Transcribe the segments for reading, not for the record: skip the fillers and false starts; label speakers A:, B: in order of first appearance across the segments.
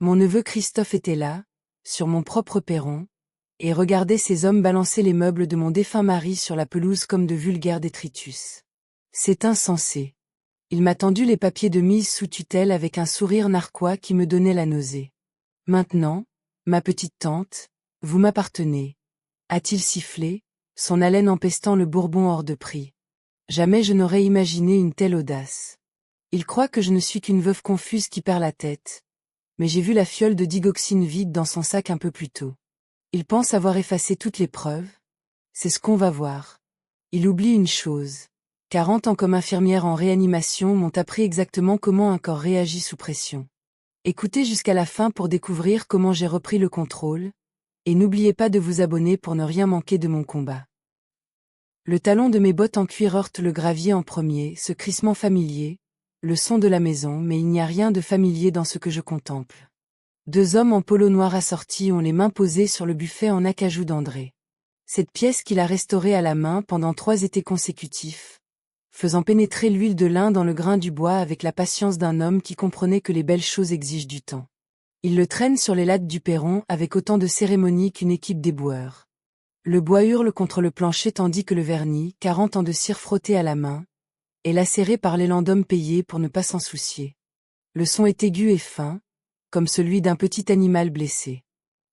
A: Mon neveu Christophe était là, sur mon propre perron, et regardait ces hommes balancer les meubles de mon défunt mari sur la pelouse comme de vulgaires détritus. C'est insensé. Il m'a tendu les papiers de mise sous tutelle avec un sourire narquois qui me donnait la nausée. Maintenant, ma petite tante, vous m'appartenez, a-t-il sifflé, son haleine empestant le Bourbon hors de prix. Jamais je n'aurais imaginé une telle audace. Il croit que je ne suis qu'une veuve confuse qui perd la tête. Mais j'ai vu la fiole de digoxine vide dans son sac un peu plus tôt. Il pense avoir effacé toutes les preuves. C'est ce qu'on va voir. Il oublie une chose. 40 ans comme infirmière en réanimation m'ont appris exactement comment un corps réagit sous pression. Écoutez jusqu'à la fin pour découvrir comment j'ai repris le contrôle, et n'oubliez pas de vous abonner pour ne rien manquer de mon combat. Le talon de mes bottes en cuir heurte le gravier en premier, ce crissement familier, le son de la maison, mais il n'y a rien de familier dans ce que je contemple. Deux hommes en polo noir assortis ont les mains posées sur le buffet en acajou d'André. Cette pièce qu'il a restaurée à la main pendant 3 étés consécutifs, faisant pénétrer l'huile de lin dans le grain du bois avec la patience d'un homme qui comprenait que les belles choses exigent du temps. Il le traîne sur les lattes du perron avec autant de cérémonie qu'une équipe d'éboueurs. Le bois hurle contre le plancher tandis que le vernis, 40 ans de cire frottée à la main, est lacéré par l'élan d'homme payé pour ne pas s'en soucier. Le son est aigu et fin, comme celui d'un petit animal blessé.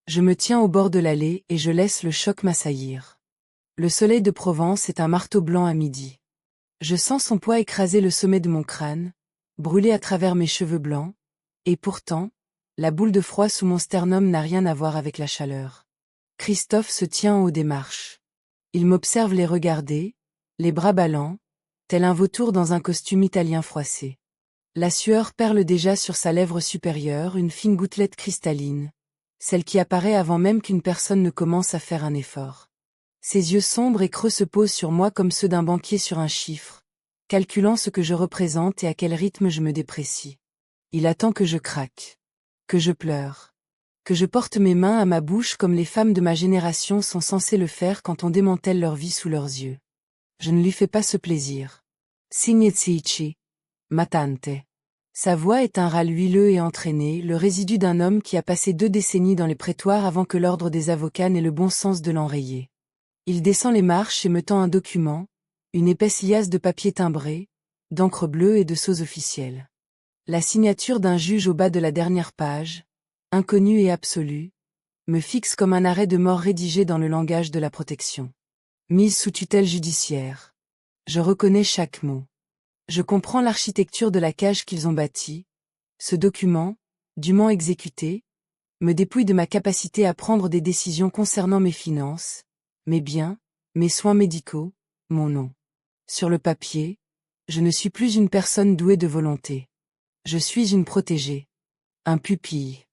A: Je me tiens au bord de l'allée et je laisse le choc m'assaillir. Le soleil de Provence est un marteau blanc à midi. Je sens son poids écraser le sommet de mon crâne, brûler à travers mes cheveux blancs, et pourtant, la boule de froid sous mon sternum n'a rien à voir avec la chaleur. Christophe se tient en haut des marches. Il m'observe les regarder, les bras ballants, tel un vautour dans un costume italien froissé. La sueur perle déjà sur sa lèvre supérieure, une fine gouttelette cristalline, celle qui apparaît avant même qu'une personne ne commence à faire un effort. Ses yeux sombres et creux se posent sur moi comme ceux d'un banquier sur un chiffre, calculant ce que je représente et à quel rythme je me déprécie. Il attend que je craque, que je pleure, que je porte mes mains à ma bouche comme les femmes de ma génération sont censées le faire quand on démantèle leur vie sous leurs yeux. Je ne lui fais pas ce plaisir. Signizici, ma tante. Sa voix est un râle huileux et entraîné, le résidu d'un homme qui a passé 2 décennies dans les prétoires avant que l'ordre des avocats n'ait le bon sens de l'enrayer. Il descend les marches et me tend un document, une épaisse liasse de papier timbré, d'encre bleue et de sceaux officiels. La signature d'un juge au bas de la dernière page, inconnue et absolue, me fixe comme un arrêt de mort rédigé dans le langage de la protection. Mise sous tutelle judiciaire. Je reconnais chaque mot. Je comprends l'architecture de la cage qu'ils ont bâtie. Ce document, dûment exécuté, me dépouille de ma capacité à prendre des décisions concernant mes finances, mes biens, mes soins médicaux, mon nom. Sur le papier, je ne suis plus une personne douée de volonté. Je suis une protégée. Un pupille.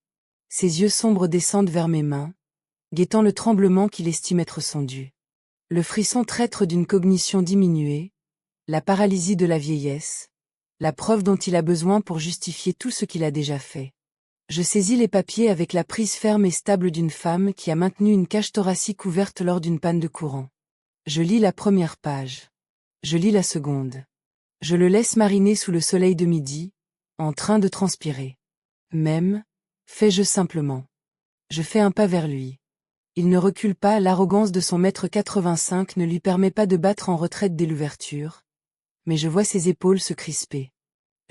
A: Ses yeux sombres descendent vers mes mains, guettant le tremblement qu'il estime être son dû. Le frisson traître d'une cognition diminuée, la paralysie de la vieillesse, la preuve dont il a besoin pour justifier tout ce qu'il a déjà fait. Je saisis les papiers avec la prise ferme et stable d'une femme qui a maintenu une cage thoracique ouverte lors d'une panne de courant. Je lis la première page. Je lis la seconde. Je le laisse mariner sous le soleil de midi, en train de transpirer. Même, fais-je simplement. Je fais un pas vers lui. Il ne recule pas, l'arrogance de son mètre 85 ne lui permet pas de battre en retraite dès l'ouverture. Mais je vois ses épaules se crisper.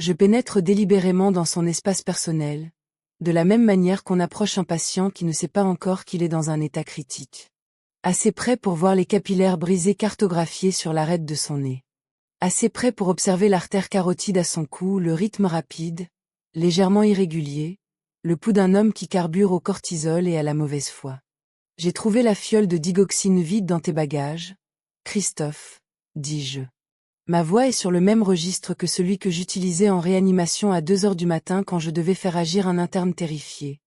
A: Je pénètre délibérément dans son espace personnel, de la même manière qu'on approche un patient qui ne sait pas encore qu'il est dans un état critique. Assez près pour voir les capillaires brisés cartographiés sur l'arête de son nez. Assez près pour observer l'artère carotide à son cou, le rythme rapide, légèrement irrégulier, le pouls d'un homme qui carbure au cortisol et à la mauvaise foi. J'ai trouvé la fiole de digoxine vide dans tes bagages, Christophe, dis-je. Ma voix est sur le même registre que celui que j'utilisais en réanimation à 2 heures du matin quand je devais faire agir un interne terrifié.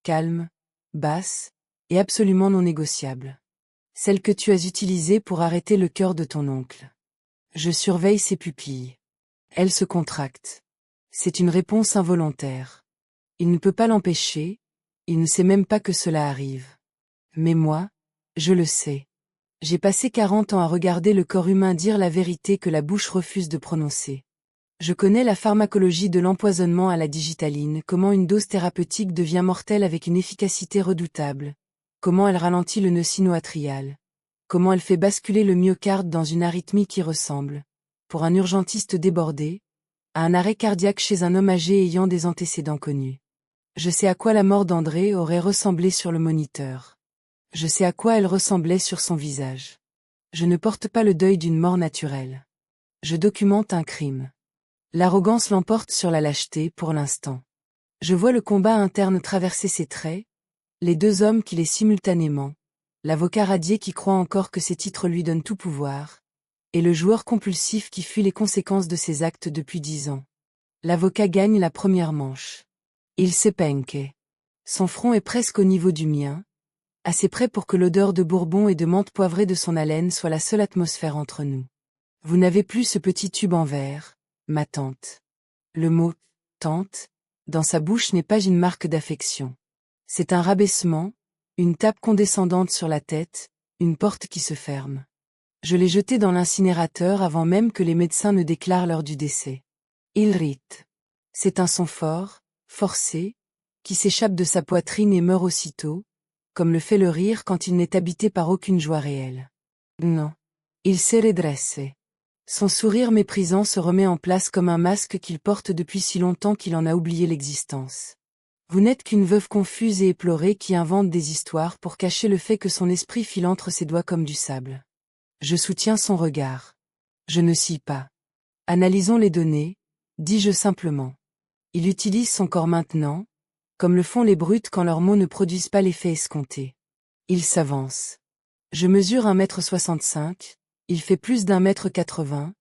A: Calme, basse, et absolument non négociable. Celle que tu as utilisée pour arrêter le cœur de ton oncle. Je surveille ses pupilles. Elles se contractent. C'est une réponse involontaire. Il ne peut pas l'empêcher, il ne sait même pas que cela arrive. Mais moi, je le sais. J'ai passé 40 ans à regarder le corps humain dire la vérité que la bouche refuse de prononcer. Je connais la pharmacologie de l'empoisonnement à la digitaline, comment une dose thérapeutique devient mortelle avec une efficacité redoutable, comment elle ralentit le nœud sino-atrial, comment elle fait basculer le myocarde dans une arythmie qui ressemble, pour un urgentiste débordé, à un arrêt cardiaque chez un homme âgé ayant des antécédents connus. Je sais à quoi la mort d'André aurait ressemblé sur le moniteur. Je sais à quoi elle ressemblait sur son visage. Je ne porte pas le deuil d'une mort naturelle. Je documente un crime. L'arrogance l'emporte sur la lâcheté pour l'instant. Je vois le combat interne traverser ses traits, les deux hommes qui les simultanément, l'avocat radié qui croit encore que ses titres lui donnent tout pouvoir, et le joueur compulsif qui fuit les conséquences de ses actes depuis 10 ans. L'avocat gagne la première manche. Il s'épenque. Son front est presque au niveau du mien, assez près pour que l'odeur de bourbon et de menthe poivrée de son haleine soit la seule atmosphère entre nous. Vous n'avez plus ce petit tube en verre, ma tante. Le mot « tante » dans sa bouche n'est pas une marque d'affection. C'est un rabaissement, une tape condescendante sur la tête, une porte qui se ferme. Je l'ai jeté dans l'incinérateur avant même que les médecins ne déclarent l'heure du décès. Il rite. C'est un son fort, forcé, qui s'échappe de sa poitrine et meurt aussitôt, comme le fait le rire quand il n'est habité par aucune joie réelle. Non. Il s'est redressé. Son sourire méprisant se remet en place comme un masque qu'il porte depuis si longtemps qu'il en a oublié l'existence. Vous n'êtes qu'une veuve confuse et éplorée qui invente des histoires pour cacher le fait que son esprit file entre ses doigts comme du sable. Je soutiens son regard. Je ne scie pas. Analysons les données, dis-je simplement. Il utilise son corps maintenant, comme le font les brutes quand leurs mots ne produisent pas l'effet escompté. Il s'avance. Je mesure 1,65 m, il fait plus d'1,80 m,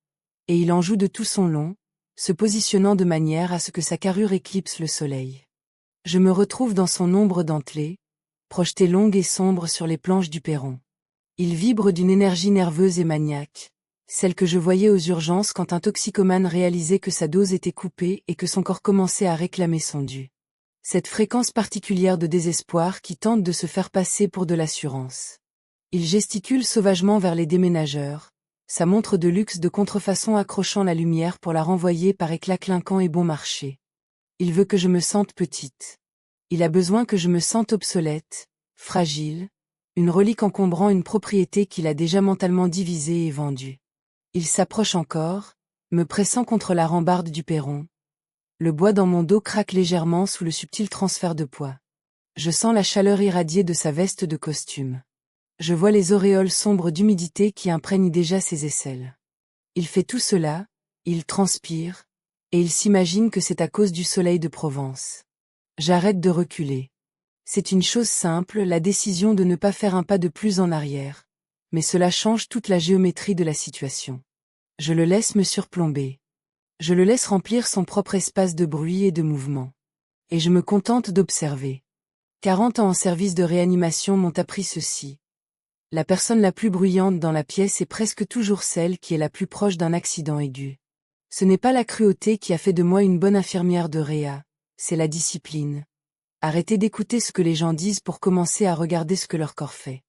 A: et il en joue de tout son long, se positionnant de manière à ce que sa carrure éclipse le soleil. Je me retrouve dans son ombre dentelée, projetée longue et sombre sur les planches du perron. Il vibre d'une énergie nerveuse et maniaque, celle que je voyais aux urgences quand un toxicomane réalisait que sa dose était coupée et que son corps commençait à réclamer son dû. Cette fréquence particulière de désespoir qui tente de se faire passer pour de l'assurance. Il gesticule sauvagement vers les déménageurs, sa montre de luxe de contrefaçon accrochant la lumière pour la renvoyer par éclats clinquants et bon marché. Il veut que je me sente petite. Il a besoin que je me sente obsolète, fragile, une relique encombrant une propriété qu'il a déjà mentalement divisée et vendue. Il s'approche encore, me pressant contre la rambarde du perron. Le bois dans mon dos craque légèrement sous le subtil transfert de poids. Je sens la chaleur irradiée de sa veste de costume. Je vois les auréoles sombres d'humidité qui imprègnent déjà ses aisselles. Il fait tout cela, il transpire, et il s'imagine que c'est à cause du soleil de Provence. J'arrête de reculer. C'est une chose simple, la décision de ne pas faire un pas de plus en arrière, mais cela change toute la géométrie de la situation. Je le laisse me surplomber. Je le laisse remplir son propre espace de bruit et de mouvement. Et je me contente d'observer. 40 ans en service de réanimation m'ont appris ceci. La personne la plus bruyante dans la pièce est presque toujours celle qui est la plus proche d'un accident aigu. Ce n'est pas la cruauté qui a fait de moi une bonne infirmière de réa, c'est la discipline. Arrêtez d'écouter ce que les gens disent pour commencer à regarder ce que leur corps fait.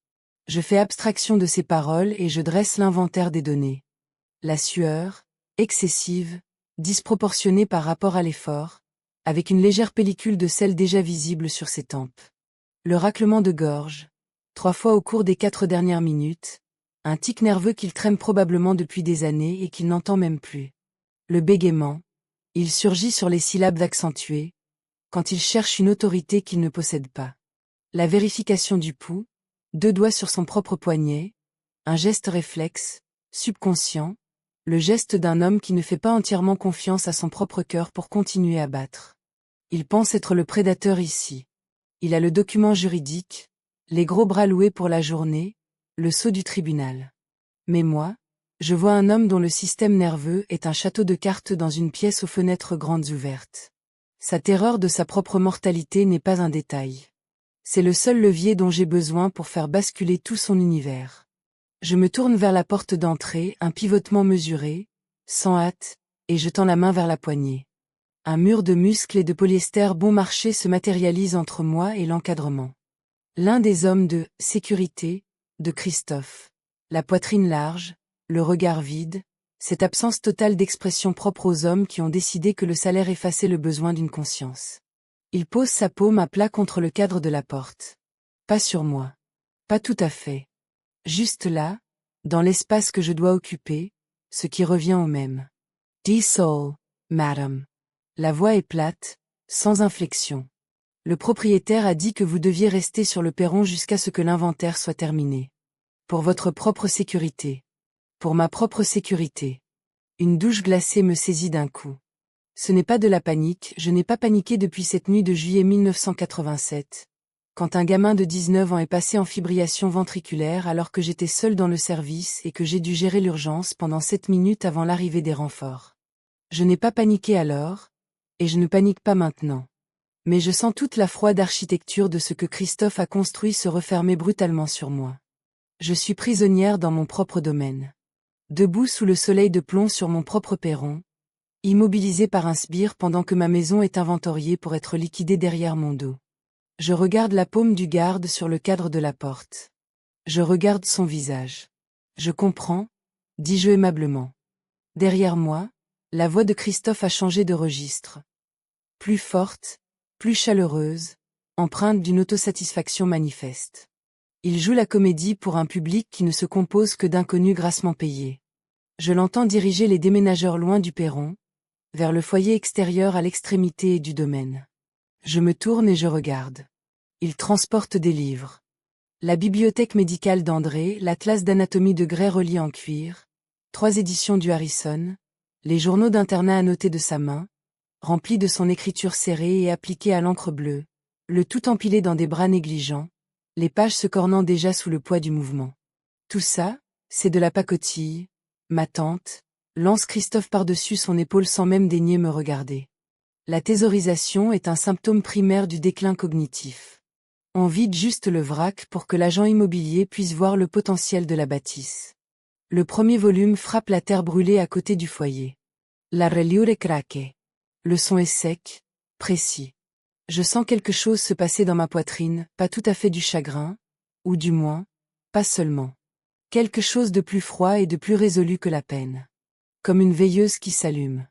A: Je fais abstraction de ces paroles et je dresse l'inventaire des données. La sueur, excessive, disproportionnée par rapport à l'effort, avec une légère pellicule de sel déjà visible sur ses tempes. Le raclement de gorge, 3 fois au cours des 4 dernières minutes, un tic nerveux qu'il traîne probablement depuis des années et qu'il n'entend même plus. Le bégaiement, il surgit sur les syllabes accentuées, quand il cherche une autorité qu'il ne possède pas. La vérification du pouls, 2 doigts sur son propre poignet, un geste réflexe, subconscient, le geste d'un homme qui ne fait pas entièrement confiance à son propre cœur pour continuer à battre. Il pense être le prédateur ici. Il a le document juridique, les gros bras loués pour la journée, le sceau du tribunal. Mais moi, je vois un homme dont le système nerveux est un château de cartes dans une pièce aux fenêtres grandes ouvertes. Sa terreur de sa propre mortalité n'est pas un détail. C'est le seul levier dont j'ai besoin pour faire basculer tout son univers. Je me tourne vers la porte d'entrée, un pivotement mesuré, sans hâte, et je tends la main vers la poignée. Un mur de muscles et de polyester bon marché se matérialise entre moi et l'encadrement. L'un des hommes de « sécurité » de Christophe. La poitrine large, le regard vide, Cette absence totale d'expression propre aux hommes qui ont décidé que le salaire effaçait le besoin d'une conscience. Il pose sa paume à plat contre le cadre de la porte. Pas sur moi. Pas tout à fait. Juste là, dans l'espace que je dois occuper, ce qui revient au même. Dear soul, madame. La voix est plate, sans inflexion. Le propriétaire a dit que vous deviez rester sur le perron jusqu'à ce que l'inventaire soit terminé. Pour votre propre sécurité. Pour ma propre sécurité. Une douche glacée me saisit d'un coup. Ce n'est pas de la panique, je n'ai pas paniqué depuis cette nuit de juillet 1987. Quand un gamin de 19 ans est passé en fibrillation ventriculaire alors que j'étais seul dans le service et que j'ai dû gérer l'urgence pendant 7 minutes avant l'arrivée des renforts. Je n'ai pas paniqué alors, et je ne panique pas maintenant. Mais je sens toute la froide architecture de ce que Christophe a construit se refermer brutalement sur moi. Je suis prisonnière dans mon propre domaine. Debout sous le soleil de plomb sur mon propre perron, immobilisée par un sbire pendant que ma maison est inventoriée pour être liquidée derrière mon dos. Je regarde la paume du garde sur le cadre de la porte. Je regarde son visage. Je comprends, dis-je aimablement. Derrière moi, la voix de Christophe a changé de registre. Plus forte, plus chaleureuse, empreinte d'une autosatisfaction manifeste. Il joue la comédie pour un public qui ne se compose que d'inconnus grassement payés. Je l'entends diriger les déménageurs loin du perron, vers le foyer extérieur à l'extrémité du domaine. Je me tourne et je regarde. Il transporte des livres. La bibliothèque médicale d'André, l'atlas d'anatomie de Gray relié en cuir, 3 éditions du Harrison, les journaux d'internat annotés de sa main, remplis de son écriture serrée et appliquée à l'encre bleue, le tout empilé dans des bras négligents, les pages se cornant déjà sous le poids du mouvement. Tout ça, c'est de la pacotille, ma tante, lance Christophe par-dessus son épaule sans même daigner me regarder. La thésaurisation est un symptôme primaire du déclin cognitif. On vide juste le vrac pour que l'agent immobilier puisse voir le potentiel de la bâtisse. Le premier volume frappe la terre brûlée à côté du foyer. La reliure craque. Le son est sec, précis. Je sens quelque chose se passer dans ma poitrine, pas tout à fait du chagrin, ou du moins, pas seulement. Quelque chose de plus froid et de plus résolu que la peine. Comme une veilleuse qui s'allume.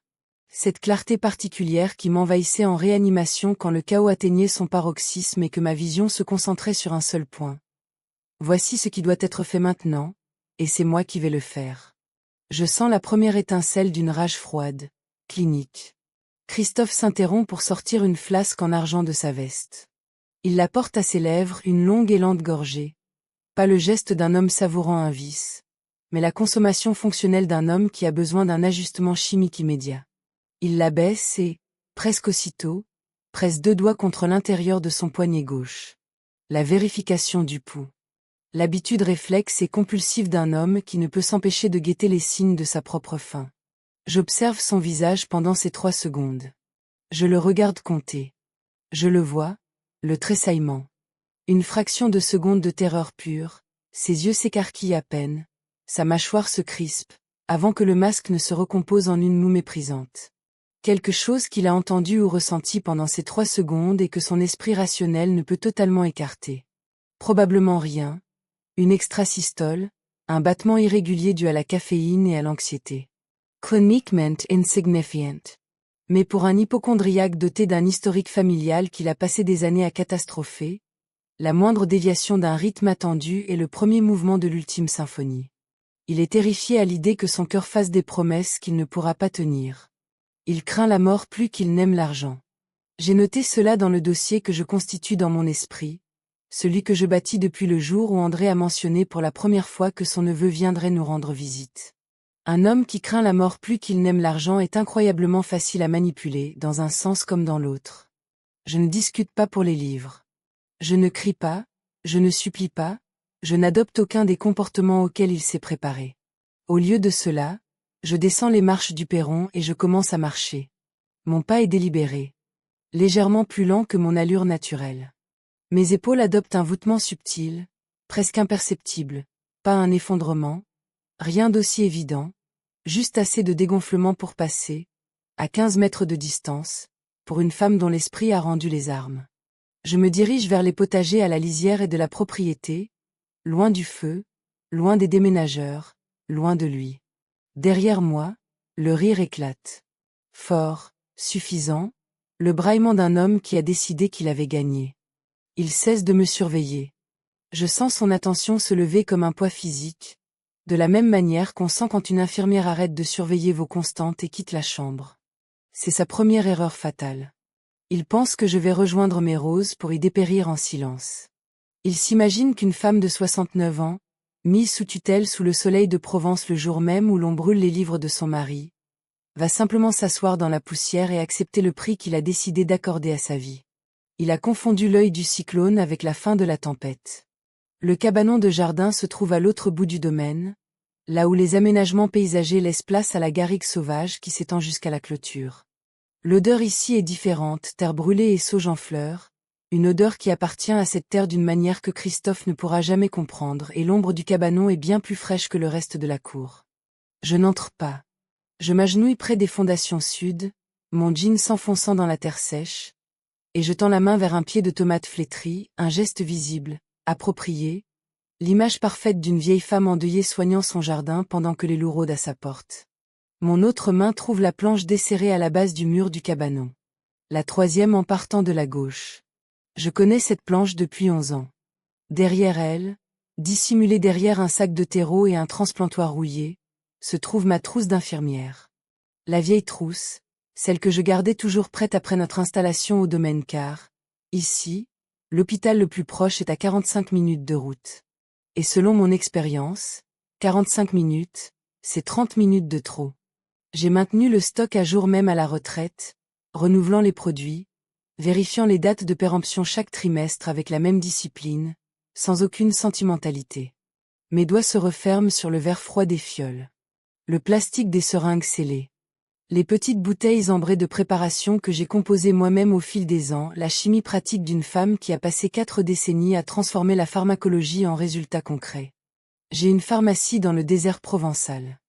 A: Cette clarté particulière qui m'envahissait en réanimation quand le chaos atteignait son paroxysme et que ma vision se concentrait sur un seul point. Voici ce qui doit être fait maintenant, et c'est moi qui vais le faire. Je sens la première étincelle d'une rage froide, clinique. Christophe s'interrompt pour sortir une flasque en argent de sa veste. Il la porte à ses lèvres, une longue et lente gorgée. Pas le geste d'un homme savourant un vice, mais la consommation fonctionnelle d'un homme qui a besoin d'un ajustement chimique immédiat. Il la baisse et, presque aussitôt, presse 2 doigts contre l'intérieur de son poignet gauche. La vérification du pouls. L'habitude réflexe et compulsive d'un homme qui ne peut s'empêcher de guetter les signes de sa propre faim. J'observe son visage pendant ces 3 secondes. Je le regarde compter. Je le vois, le tressaillement. Une fraction de seconde de terreur pure, ses yeux s'écarquillent à peine, sa mâchoire se crispe, avant que le masque ne se recompose en une moue méprisante. Quelque chose qu'il a entendu ou ressenti pendant ces 3 secondes et que son esprit rationnel ne peut totalement écarter. Probablement rien, une extrasystole, un battement irrégulier dû à la caféine et à l'anxiété. Cliniquement insignifiant. Mais pour un hypocondriaque doté d'un historique familial qu'il a passé des années à catastropher, la moindre déviation d'un rythme attendu est le premier mouvement de l'ultime symphonie. Il est terrifié à l'idée que son cœur fasse des promesses qu'il ne pourra pas tenir. Il craint la mort plus qu'il n'aime l'argent. J'ai noté cela dans le dossier que je constitue dans mon esprit, celui que je bâtis depuis le jour où André a mentionné pour la première fois que son neveu viendrait nous rendre visite. Un homme qui craint la mort plus qu'il n'aime l'argent est incroyablement facile à manipuler, dans un sens comme dans l'autre. Je ne discute pas pour les livres. Je ne crie pas, je ne supplie pas, je n'adopte aucun des comportements auxquels il s'est préparé. Au lieu de cela, je descends les marches du perron et je commence à marcher. Mon pas est délibéré. Légèrement plus lent que mon allure naturelle. Mes épaules adoptent un voûtement subtil, presque imperceptible, pas un effondrement, rien d'aussi évident, juste assez de dégonflement pour passer, à 15 mètres de distance, pour une femme dont l'esprit a rendu les armes. Je me dirige vers les potagers à la lisière et de la propriété, loin du feu, loin des déménageurs, loin de lui. Derrière moi, le rire éclate. Fort, suffisant, le braillement d'un homme qui a décidé qu'il avait gagné. Il cesse de me surveiller. Je sens son attention se lever comme un poids physique, de la même manière qu'on sent quand une infirmière arrête de surveiller vos constantes et quitte la chambre. C'est sa première erreur fatale. Il pense que je vais rejoindre mes roses pour y dépérir en silence. Il s'imagine qu'une femme de 69 ans, mise sous tutelle sous le soleil de Provence le jour même où l'on brûle les livres de son mari, va simplement s'asseoir dans la poussière et accepter le prix qu'il a décidé d'accorder à sa vie. Il a confondu l'œil du cyclone avec la fin de la tempête. Le cabanon de jardin se trouve à l'autre bout du domaine, là où les aménagements paysagers laissent place à la garrigue sauvage qui s'étend jusqu'à la clôture. L'odeur ici est différente, terre brûlée et sauge en fleurs, une odeur qui appartient à cette terre d'une manière que Christophe ne pourra jamais comprendre, et l'ombre du cabanon est bien plus fraîche que le reste de la cour. Je n'entre pas. Je m'agenouille près des fondations sud, mon jean s'enfonçant dans la terre sèche, et je tends la main vers un pied de tomate flétri, un geste visible, approprié, l'image parfaite d'une vieille femme endeuillée soignant son jardin pendant que les loups rôdent à sa porte. Mon autre main trouve la planche desserrée à la base du mur du cabanon. La troisième en partant de la gauche. Je connais cette planche depuis 11 ans. Derrière elle, dissimulée derrière un sac de terreau et un transplantoir rouillé, se trouve ma trousse d'infirmière. La vieille trousse, celle que je gardais toujours prête après notre installation au domaine car, ici, l'hôpital le plus proche est à 45 minutes de route. Et selon mon expérience, 45 minutes, c'est 30 minutes de trop. J'ai maintenu le stock à jour même à la retraite, renouvelant les produits, vérifiant les dates de péremption chaque trimestre avec la même discipline, sans aucune sentimentalité. Mes doigts se referment sur le verre froid des fioles. Le plastique des seringues scellées. Les petites bouteilles ambrées de préparation que j'ai composées moi-même au fil des ans, la chimie pratique d'une femme qui a passé 4 décennies à transformer la pharmacologie en résultats concrets. J'ai une pharmacie dans le désert provençal.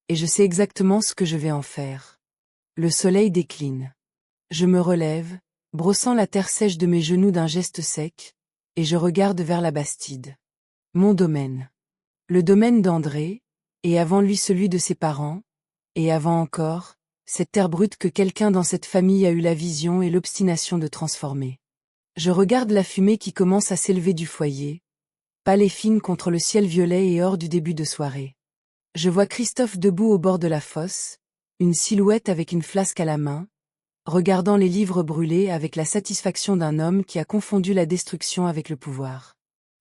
A: Et je sais exactement ce que je vais en faire. Le soleil décline. Je me relève, brossant la terre sèche de mes genoux d'un geste sec, et je regarde vers la Bastide. Mon domaine. Le domaine d'André, et avant lui celui de ses parents, et avant encore, cette terre brute que quelqu'un dans cette famille a eu la vision et l'obstination de transformer. Je regarde la fumée qui commence à s'élever du foyer, pâle et fine contre le ciel violet et or du début de soirée. Je vois Christophe debout au bord de la fosse, une silhouette avec une flasque à la main, regardant les livres brûlés avec la satisfaction d'un homme qui a confondu la destruction avec le pouvoir.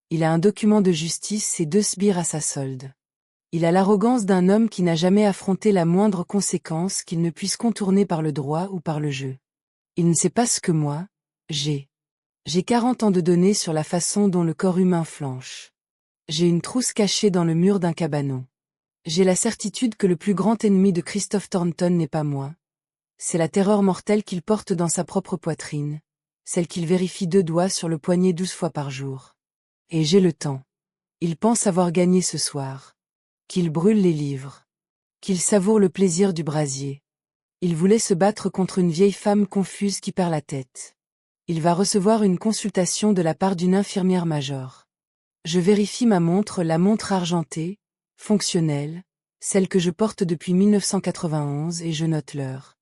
A: Il a un document de justice et 2 sbires à sa solde. Il a l'arrogance d'un homme qui n'a jamais affronté la moindre conséquence qu'il ne puisse contourner par le droit ou par le jeu. Il ne sait pas ce que moi, j'ai. J'ai 40 ans de données sur la façon dont le corps humain flanche. J'ai une trousse cachée dans le mur d'un cabanon. J'ai la certitude que le plus grand ennemi de Christophe Thornton n'est pas moi. C'est la terreur mortelle qu'il porte dans sa propre poitrine, celle qu'il vérifie 2 doigts sur le poignet 12 fois par jour. Et j'ai le temps. Il pense avoir gagné ce soir. Qu'il brûle les livres. Qu'il savoure le plaisir du brasier. Il voulait se battre contre une vieille femme confuse qui perd la tête. Il va recevoir une consultation de la part d'une infirmière major. Je vérifie ma montre, la montre argentée, fonctionnelle, celle que je porte depuis 1991 et je note l'heure.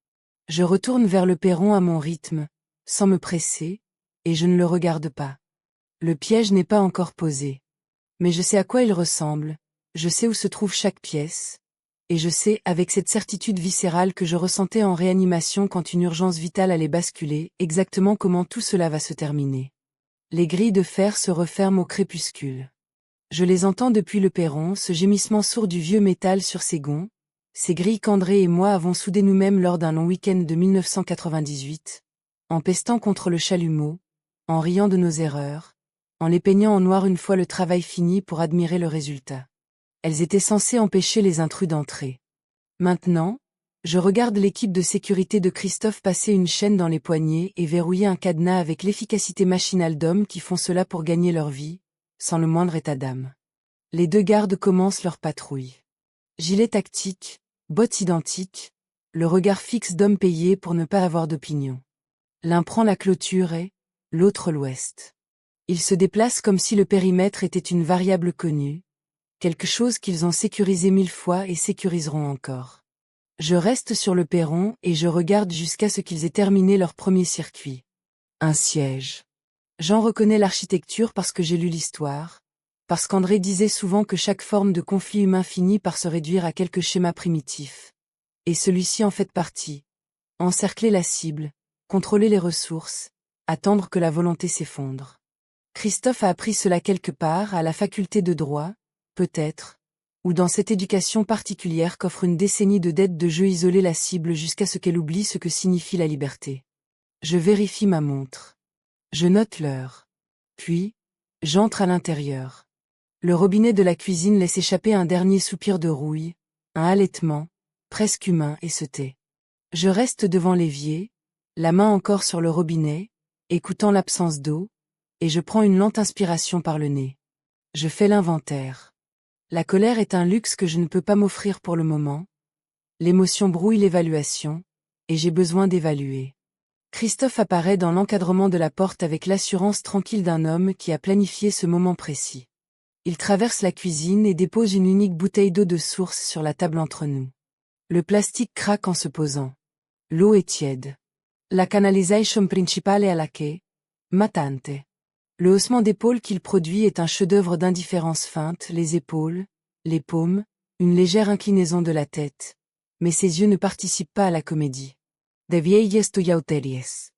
A: Je retourne vers le perron à mon rythme, sans me presser, et je ne le regarde pas. Le piège n'est pas encore posé. Mais je sais à quoi il ressemble, je sais où se trouve chaque pièce, et je sais, avec cette certitude viscérale que je ressentais en réanimation quand une urgence vitale allait basculer, exactement comment tout cela va se terminer. Les grilles de fer se referment au crépuscule. Je les entends depuis le perron, ce gémissement sourd du vieux métal sur ses gonds, ces grilles qu'André et moi avons soudées nous-mêmes lors d'un long week-end de 1998, en pestant contre le chalumeau, en riant de nos erreurs, en les peignant en noir une fois le travail fini pour admirer le résultat. Elles étaient censées empêcher les intrus d'entrer. Maintenant, je regarde l'équipe de sécurité de Christophe passer une chaîne dans les poignets et verrouiller un cadenas avec l'efficacité machinale d'hommes qui font cela pour gagner leur vie, sans le moindre état d'âme. Les 2 gardes commencent leur patrouille. Gilet tactique, bottes identiques, le regard fixe d'hommes payés pour ne pas avoir d'opinion. L'un prend la clôture et, l'autre l'ouest. Ils se déplacent comme si le périmètre était une variable connue, quelque chose qu'ils ont sécurisé 1000 fois et sécuriseront encore. Je reste sur le perron et je regarde jusqu'à ce qu'ils aient terminé leur premier circuit. Un siège. J'en reconnais l'architecture parce que j'ai lu l'histoire, parce qu'André disait souvent que chaque forme de conflit humain finit par se réduire à quelques schémas primitifs. Et celui-ci en fait partie. Encercler la cible, contrôler les ressources, attendre que la volonté s'effondre. Christophe a appris cela quelque part à la faculté de droit, peut-être, ou dans cette éducation particulière qu'offre une décennie de dettes de jeu isoler la cible jusqu'à ce qu'elle oublie ce que signifie la liberté. Je vérifie ma montre. Je note l'heure. Puis, j'entre à l'intérieur. Le robinet de la cuisine laisse échapper un dernier soupir de rouille, un halètement, presque humain, et se tait. Je reste devant l'évier, la main encore sur le robinet, écoutant l'absence d'eau, et je prends une lente inspiration par le nez. Je fais l'inventaire. La colère est un luxe que je ne peux pas m'offrir pour le moment. L'émotion brouille l'évaluation, et j'ai besoin d'évaluer. Christophe apparaît dans l'encadrement de la porte avec l'assurance tranquille d'un homme qui a planifié ce moment précis. Il traverse la cuisine et dépose une unique bouteille d'eau de source sur la table entre nous. Le plastique craque en se posant. L'eau est tiède. La canalisation principale à la quai, matante. Le haussement d'épaules qu'il produit est un chef-d'œuvre d'indifférence feinte, les épaules, les paumes, une légère inclinaison de la tête. Mais ses yeux ne participent pas à la comédie. De vieilles toyauteries.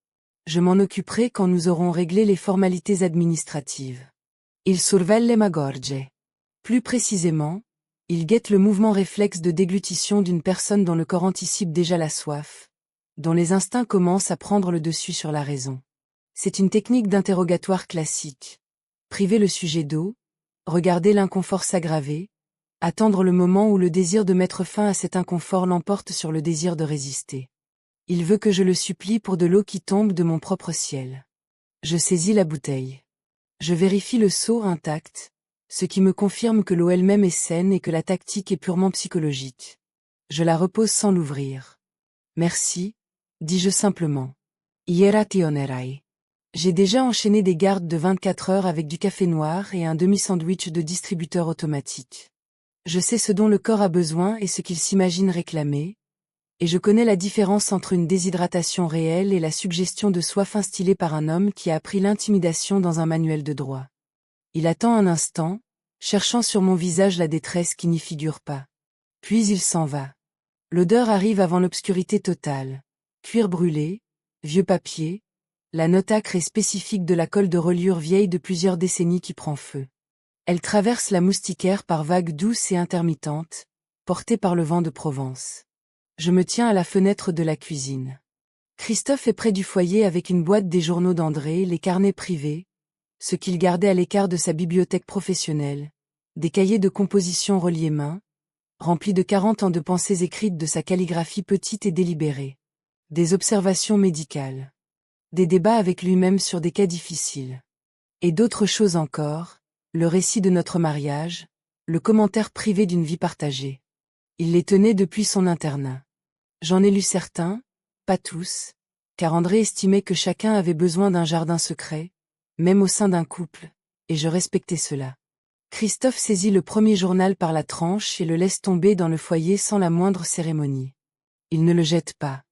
A: Je m'en occuperai quand nous aurons réglé les formalités administratives. Il surveille les magorge. Plus précisément, il guette le mouvement réflexe de déglutition d'une personne dont le corps anticipe déjà la soif, dont les instincts commencent à prendre le dessus sur la raison. C'est une technique d'interrogatoire classique. Priver le sujet d'eau, regarder l'inconfort s'aggraver, attendre le moment où le désir de mettre fin à cet inconfort l'emporte sur le désir de résister. Il veut que je le supplie pour de l'eau qui tombe de mon propre ciel. Je saisis la bouteille. Je vérifie le seau intact, ce qui me confirme que l'eau elle-même est saine et que la tactique est purement psychologique. Je la repose sans l'ouvrir. Merci, dis-je simplement. Iera tionerai. J'ai déjà enchaîné des gardes de 24 heures avec du café noir et un demi-sandwich de distributeur automatique. Je sais ce dont le corps a besoin et ce qu'il s'imagine réclamer, et je connais la différence entre une déshydratation réelle et la suggestion de soif instillée par un homme qui a appris l'intimidation dans un manuel de droit. Il attend un instant, cherchant sur mon visage la détresse qui n'y figure pas. Puis il s'en va. L'odeur arrive avant l'obscurité totale. Cuir brûlé, vieux papier, la note âcre et spécifique de la colle de reliure vieille de plusieurs décennies qui prend feu. Elle traverse la moustiquaire par vagues douces et intermittentes, portées par le vent de Provence. Je me tiens à la fenêtre de la cuisine. Christophe est près du foyer avec une boîte des journaux d'André, les carnets privés, ce qu'il gardait à l'écart de sa bibliothèque professionnelle, des cahiers de composition reliés main, remplis de 40 ans de pensées écrites de sa calligraphie petite et délibérée, des observations médicales, des débats avec lui-même sur des cas difficiles, et d'autres choses encore, le récit de notre mariage, le commentaire privé d'une vie partagée. Il les tenait depuis son internat. J'en ai lu certains, pas tous, car André estimait que chacun avait besoin d'un jardin secret, même au sein d'un couple, et je respectais cela. Christophe saisit le premier journal par la tranche et le laisse tomber dans le foyer sans la moindre cérémonie. Il ne le jette pas.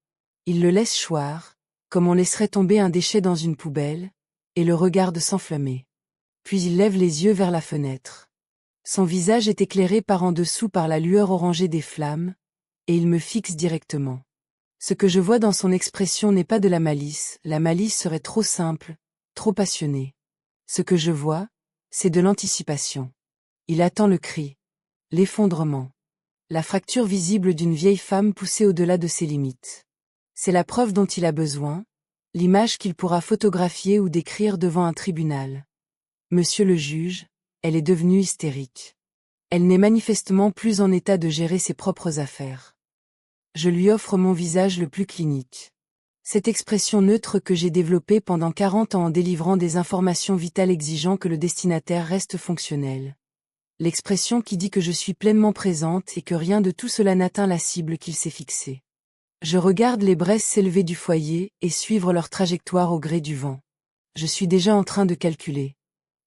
A: Il le laisse choir, comme on laisserait tomber un déchet dans une poubelle, et le regarde s'enflammer. Puis il lève les yeux vers la fenêtre. Son visage est éclairé par en dessous par la lueur orangée des flammes, et il me fixe directement. Ce que je vois dans son expression n'est pas de la malice serait trop simple, trop passionnée. Ce que je vois, c'est de l'anticipation. Il attend le cri, l'effondrement, la fracture visible d'une vieille femme poussée au-delà de ses limites. C'est la preuve dont il a besoin, l'image qu'il pourra photographier ou décrire devant un tribunal. Monsieur le juge, elle est devenue hystérique. Elle n'est manifestement plus en état de gérer ses propres affaires. Je lui offre mon visage le plus clinique. Cette expression neutre que j'ai développée pendant 40 ans en délivrant des informations vitales exigeant que le destinataire reste fonctionnel. L'expression qui dit que je suis pleinement présente et que rien de tout cela n'atteint la cible qu'il s'est fixée. Je regarde les braises s'élever du foyer et suivre leur trajectoire au gré du vent. Je suis déjà en train de calculer.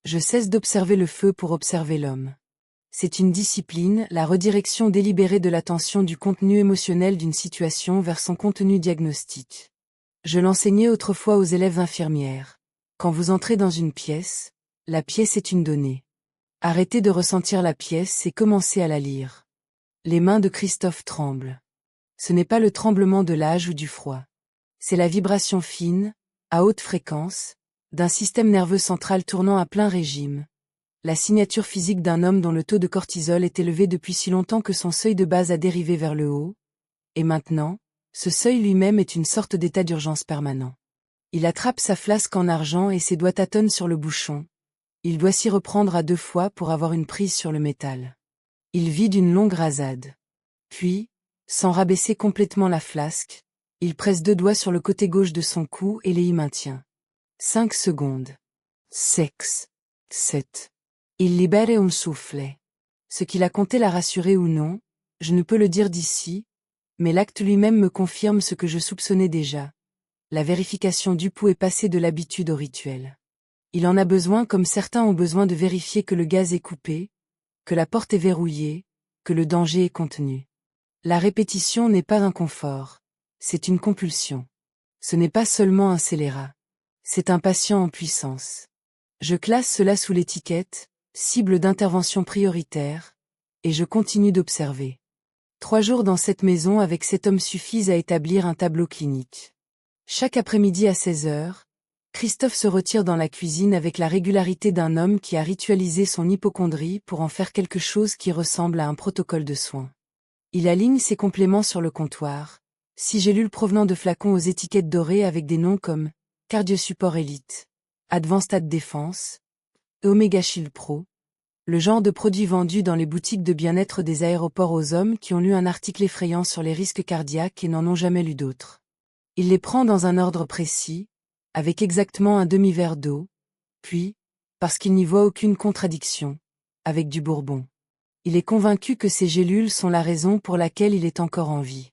A: Je cesse d'observer le feu pour observer l'homme. C'est une discipline, la redirection délibérée de l'attention du contenu émotionnel d'une situation vers son contenu diagnostique. Je l'enseignais autrefois aux élèves infirmières. Quand vous entrez dans une pièce, la pièce est une donnée. Arrêtez de ressentir la pièce et commencez à la lire. Les mains de Christophe tremblent. Ce n'est pas le tremblement de l'âge ou du froid. C'est la vibration fine, à haute fréquence, d'un système nerveux central tournant à plein régime. La signature physique d'un homme dont le taux de cortisol est élevé depuis si longtemps que son seuil de base a dérivé vers le haut. Et maintenant, ce seuil lui-même est une sorte d'état d'urgence permanent. Il attrape sa flasque en argent et ses doigts tâtonnent sur le bouchon. Il doit s'y reprendre à 2 fois pour avoir une prise sur le métal. Il vide une longue rasade. Puis, sans rabaisser complètement la flasque, il presse 2 doigts sur le côté gauche de son cou et les y maintient. 5 secondes. 6. 7. Il libère un souffle. Ce qu'il a compté l'a rassuré ou non, je ne peux le dire d'ici, mais l'acte lui-même me confirme ce que je soupçonnais déjà. La vérification du pouls est passée de l'habitude au rituel. Il en a besoin comme certains ont besoin de vérifier que le gaz est coupé, que la porte est verrouillée, que le danger est contenu. La répétition n'est pas un confort, c'est une compulsion. Ce n'est pas seulement un scélérat. C'est un patient en puissance. Je classe cela sous l'étiquette cible d'intervention prioritaire, et je continue d'observer. 3 jours dans cette maison avec cet homme suffisent à établir un tableau clinique. Chaque après-midi à 16 heures, Christophe se retire dans la cuisine avec la régularité d'un homme qui a ritualisé son hypocondrie pour en faire quelque chose qui ressemble à un protocole de soins. Il aligne ses compléments sur le comptoir, 6 gélules provenant de flacons aux étiquettes dorées avec des noms comme Cardiosupport Elite, Advanced Défense, Omega Shield Pro, le genre de produits vendus dans les boutiques de bien-être des aéroports aux hommes qui ont lu un article effrayant sur les risques cardiaques et n'en ont jamais lu d'autres. Il les prend dans un ordre précis, avec exactement un demi-verre d'eau, puis, parce qu'il n'y voit aucune contradiction, avec du bourbon. Il est convaincu que ces gélules sont la raison pour laquelle il est encore en vie.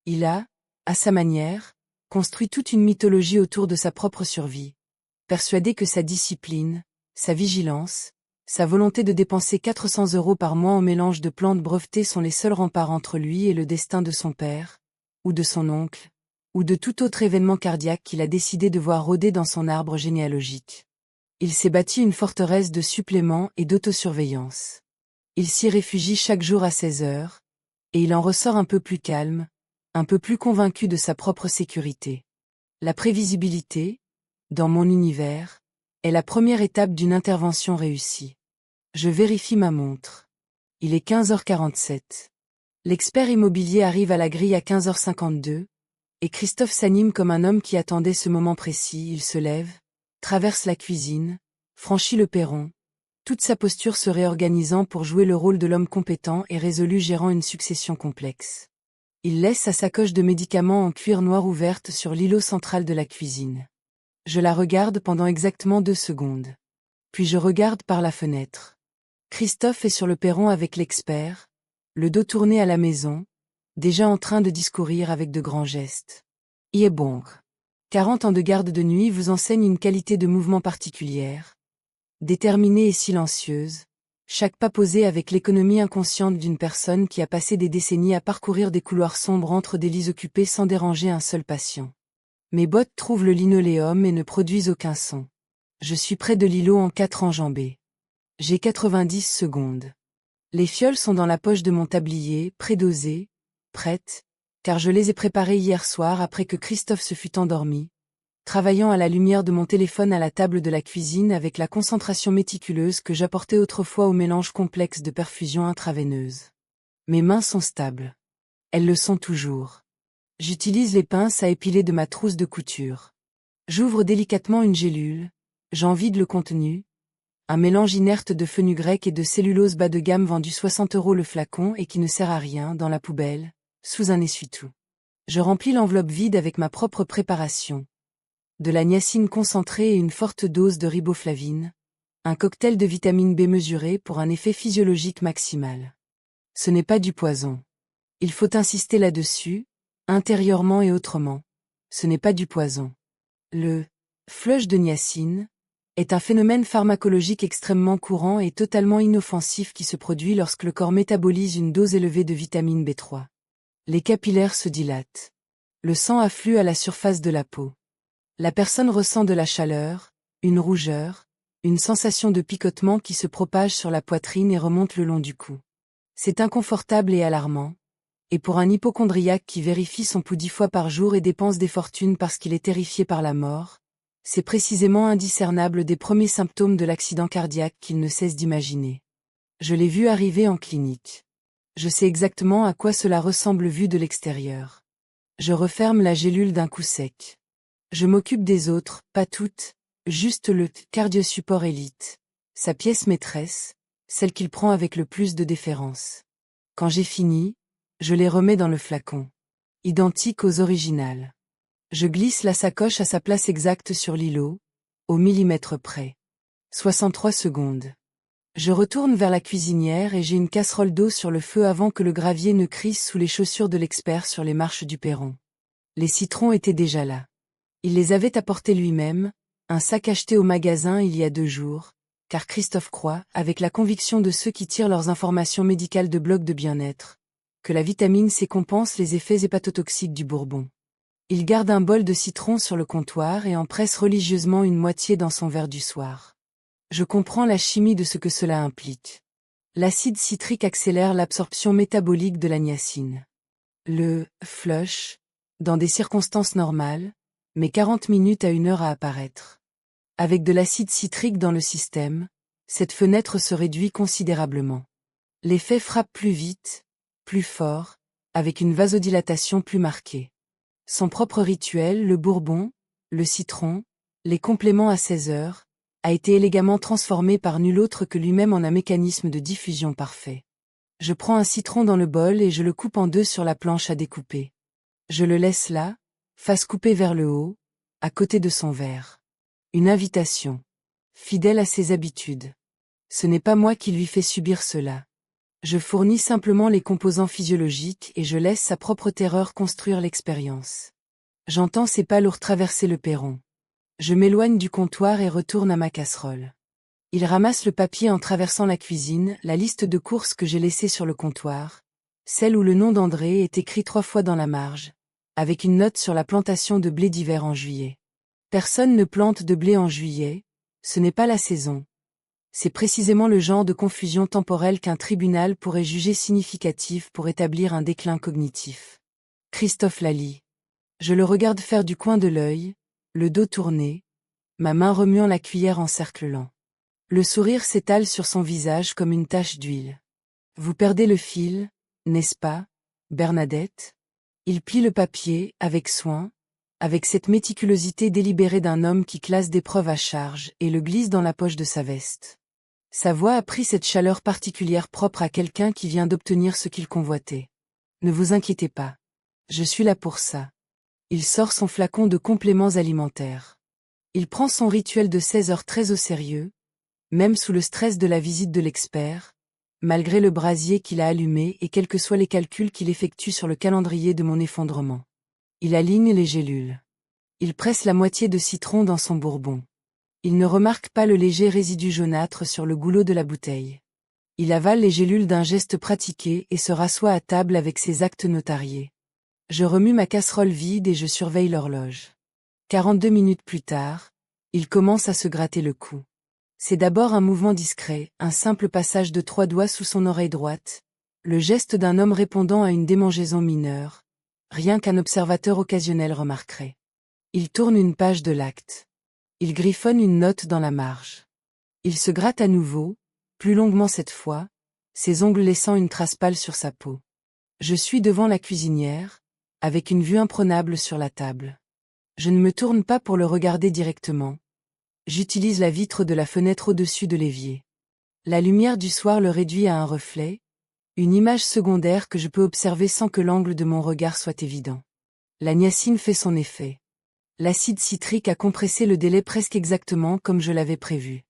A: Il a, à sa manière, construit toute une mythologie autour de sa propre survie, persuadé que sa discipline, sa vigilance, sa volonté de dépenser 400 € par mois en mélange de plantes brevetées sont les seuls remparts entre lui et le destin de son père, ou de son oncle, ou de tout autre événement cardiaque qu'il a décidé de voir rôder dans son arbre généalogique. Il s'est bâti une forteresse de suppléments et d'autosurveillance. Il s'y réfugie chaque jour à 16 heures, et il en ressort un peu plus calme, un peu plus convaincu de sa propre sécurité. La prévisibilité, dans mon univers, est la première étape d'une intervention réussie. Je vérifie ma montre. Il est 15h47. L'expert immobilier arrive à la grille à 15h52, et Christophe s'anime comme un homme qui attendait ce moment précis. Il se lève, traverse la cuisine, franchit le perron, toute sa posture se réorganisant pour jouer le rôle de l'homme compétent et résolu gérant une succession complexe. Il laisse sa sacoche de médicaments en cuir noir ouverte sur l'îlot central de la cuisine. Je la regarde pendant exactement 2 secondes. Puis je regarde par la fenêtre. Christophe est sur le perron avec l'expert, le dos tourné à la maison, déjà en train de discourir avec de grands gestes. Il est bon. 40 ans de garde de nuit vous enseignent une qualité de mouvement particulière, déterminée et silencieuse, chaque pas posé avec l'économie inconsciente d'une personne qui a passé des décennies à parcourir des couloirs sombres entre des lits occupés sans déranger un seul patient. Mes bottes trouvent le linoléum et ne produisent aucun son. Je suis près de l'îlot en 4 enjambées. J'ai 90 secondes. Les fioles sont dans la poche de mon tablier, prédosées, prêtes, car je les ai préparées hier soir après que Christophe se fût endormi, travaillant à la lumière de mon téléphone à la table de la cuisine avec la concentration méticuleuse que j'apportais autrefois au mélange complexe de perfusion intraveineuse. Mes mains sont stables. Elles le sont toujours. J'utilise les pinces à épiler de ma trousse de couture. J'ouvre délicatement une gélule, j'en vide le contenu, un mélange inerte de fenugrec et de cellulose bas de gamme vendu 60 € le flacon et qui ne sert à rien, dans la poubelle, sous un essuie-tout. Je remplis l'enveloppe vide avec ma propre préparation. De la niacine concentrée et une forte dose de riboflavine, un cocktail de vitamine B mesuré pour un effet physiologique maximal. Ce n'est pas du poison. Il faut insister là-dessus, intérieurement et autrement. Ce n'est pas du poison. Le flush de niacine, est un phénomène pharmacologique extrêmement courant et totalement inoffensif qui se produit lorsque le corps métabolise une dose élevée de vitamine B3. Les capillaires se dilatent. Le sang afflue à la surface de la peau. La personne ressent de la chaleur, une rougeur, une sensation de picotement qui se propage sur la poitrine et remonte le long du cou. C'est inconfortable et alarmant. Et pour un hypocondriaque qui vérifie son pouls 10 fois par jour et dépense des fortunes parce qu'il est terrifié par la mort, c'est précisément indiscernable des premiers symptômes de l'accident cardiaque qu'il ne cesse d'imaginer. Je l'ai vu arriver en clinique. Je sais exactement à quoi cela ressemble vu de l'extérieur. Je referme la gélule d'un coup sec. Je m'occupe des autres, pas toutes, juste le cardiosupport élite, sa pièce maîtresse, celle qu'il prend avec le plus de déférence. Quand j'ai fini, je les remets dans le flacon. Identique aux originales. Je glisse la sacoche à sa place exacte sur l'îlot, au millimètre près. 63 secondes. Je retourne vers la cuisinière et j'ai une casserole d'eau sur le feu avant que le gravier ne crisse sous les chaussures de l'expert sur les marches du perron. Les citrons étaient déjà là. Il les avait apportés lui-même, un sac acheté au magasin il y a 2 jours, car Christophe croit, avec la conviction de ceux qui tirent leurs informations médicales de blocs de bien-être, que la vitamine C compense les effets hépatotoxiques du bourbon. Il garde un bol de citron sur le comptoir et en presse religieusement une moitié dans son verre du soir. Je comprends la chimie de ce que cela implique. L'acide citrique accélère l'absorption métabolique de la niacine. Le flush, dans des circonstances normales, met 40 minutes à 1 heure à apparaître. Avec de l'acide citrique dans le système, cette fenêtre se réduit considérablement. L'effet frappe plus vite, plus fort, avec une vasodilatation plus marquée. Son propre rituel, le bourbon, le citron, les compléments à 16 heures, a été élégamment transformé par nul autre que lui-même en un mécanisme de diffusion parfait. Je prends un citron dans le bol et je le coupe en 2 sur la planche à découper. Je le laisse là, face coupée vers le haut, à côté de son verre. Une invitation. Fidèle à ses habitudes. Ce n'est pas moi qui lui fais subir cela. Je fournis simplement les composants physiologiques et je laisse sa propre terreur construire l'expérience. J'entends ses pas lourds traverser le perron. Je m'éloigne du comptoir et retourne à ma casserole. Il ramasse le papier en traversant la cuisine, la liste de courses que j'ai laissée sur le comptoir, celle où le nom d'André est écrit 3 fois dans la marge, avec une note sur la plantation de blé d'hiver en juillet. Personne ne plante de blé en juillet, ce n'est pas la saison. C'est précisément le genre de confusion temporelle qu'un tribunal pourrait juger significatif pour établir un déclin cognitif. Christophe Lally. Je le regarde faire du coin de l'œil, le dos tourné, ma main remuant la cuillère en cercle lent. Le sourire s'étale sur son visage comme une tache d'huile. Vous perdez le fil, n'est-ce pas, Bernadette? Il plie le papier, avec soin, avec cette méticulosité délibérée d'un homme qui classe des preuves à charge et le glisse dans la poche de sa veste. Sa voix a pris cette chaleur particulière propre à quelqu'un qui vient d'obtenir ce qu'il convoitait. Ne vous inquiétez pas. Je suis là pour ça. Il sort son flacon de compléments alimentaires. Il prend son rituel de 16 heures très au sérieux, même sous le stress de la visite de l'expert, malgré le brasier qu'il a allumé et quels que soient les calculs qu'il effectue sur le calendrier de mon effondrement. Il aligne les gélules. Il presse la moitié de citron dans son bourbon. Il ne remarque pas le léger résidu jaunâtre sur le goulot de la bouteille. Il avale les gélules d'un geste pratiqué et se rassoit à table avec ses actes notariés. Je remue ma casserole vide et je surveille l'horloge. 42 minutes plus tard, il commence à se gratter le cou. C'est d'abord un mouvement discret, un simple passage de 3 doigts sous son oreille droite, le geste d'un homme répondant à une démangeaison mineure, rien qu'un observateur occasionnel remarquerait. Il tourne une page de l'acte. Il griffonne une note dans la marge. Il se gratte à nouveau, plus longuement cette fois, ses ongles laissant une trace pâle sur sa peau. Je suis devant la cuisinière, avec une vue imprenable sur la table. Je ne me tourne pas pour le regarder directement. J'utilise la vitre de la fenêtre au-dessus de l'évier. La lumière du soir le réduit à un reflet, une image secondaire que je peux observer sans que l'angle de mon regard soit évident. La niacine fait son effet. L'acide citrique a compressé le délai presque exactement comme je l'avais prévu.